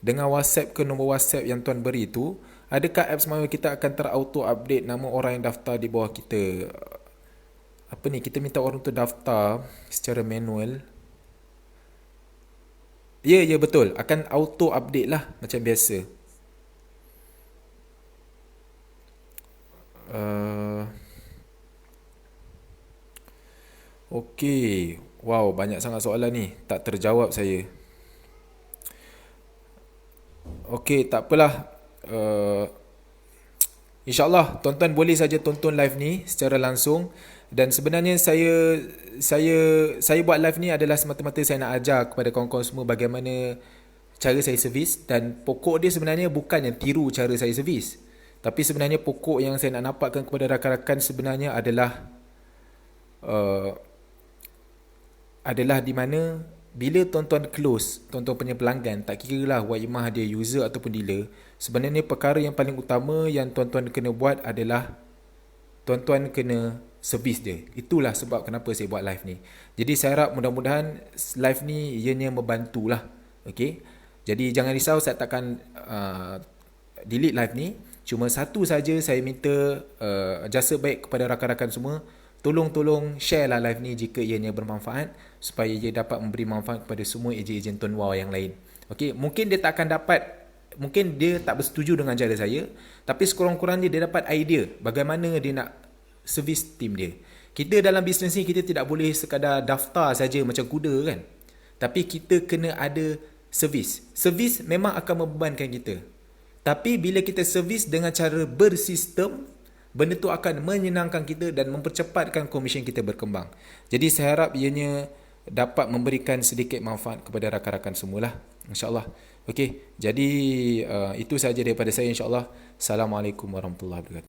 dengan WhatsApp ke nombor WhatsApp yang tuan beri tu, adakah apps manual kita akan terauto update nama orang yang daftar di bawah kita? Apa ni? Kita minta orang tu daftar secara manual. Ya, betul. Akan auto update lah macam biasa. Okey. Wow, banyak sangat soalan ni. Tak terjawab saya. Okey, tak apalah. InsyaAllah tuan-tuan boleh saja tonton live ni secara langsung. Dan sebenarnya saya buat live ni adalah semata-mata saya nak ajar kepada kawan-kawan semua bagaimana cara saya servis. Dan pokok dia sebenarnya bukan yang tiru cara saya servis. Tapi sebenarnya pokok yang saya nak nampakkan kepada rakan-rakan sebenarnya adalah di mana bila tuan-tuan close, tuan-tuan punya pelanggan, tak kira lah waimah dia user ataupun dealer, sebenarnya perkara yang paling utama yang tuan-tuan kena buat adalah tuan-tuan kena servis dia. Itulah sebab kenapa saya buat live ni. Jadi saya harap mudah-mudahan live ni ianya membantulah. Okay? Jadi jangan risau, saya takkan delete live ni. Cuma satu saja saya minta jasa baik kepada rakan-rakan semua. Tolong share lah live ni jika ianya bermanfaat, supaya ia dapat memberi manfaat kepada semua ejen-ejen Tuan Wow yang lain. Okay? Mungkin dia tak akan dapat, mungkin dia tak bersetuju dengan cara saya, tapi sekurang-kurangnya dia dapat idea bagaimana dia nak servis tim dia. Kita dalam bisnes ni kita tidak boleh sekadar daftar saja macam kuda kan. Tapi kita kena ada servis. Servis memang akan membebankan kita. Tapi bila kita servis dengan cara bersistem, benda tu akan menyenangkan kita dan mempercepatkan komisen kita berkembang. Jadi saya harap ianya dapat memberikan sedikit manfaat kepada rakan-rakan semualah. InsyaAllah. Okey, jadi itu sahaja daripada saya insyaAllah. Assalamualaikum warahmatullahi wabarakatuh.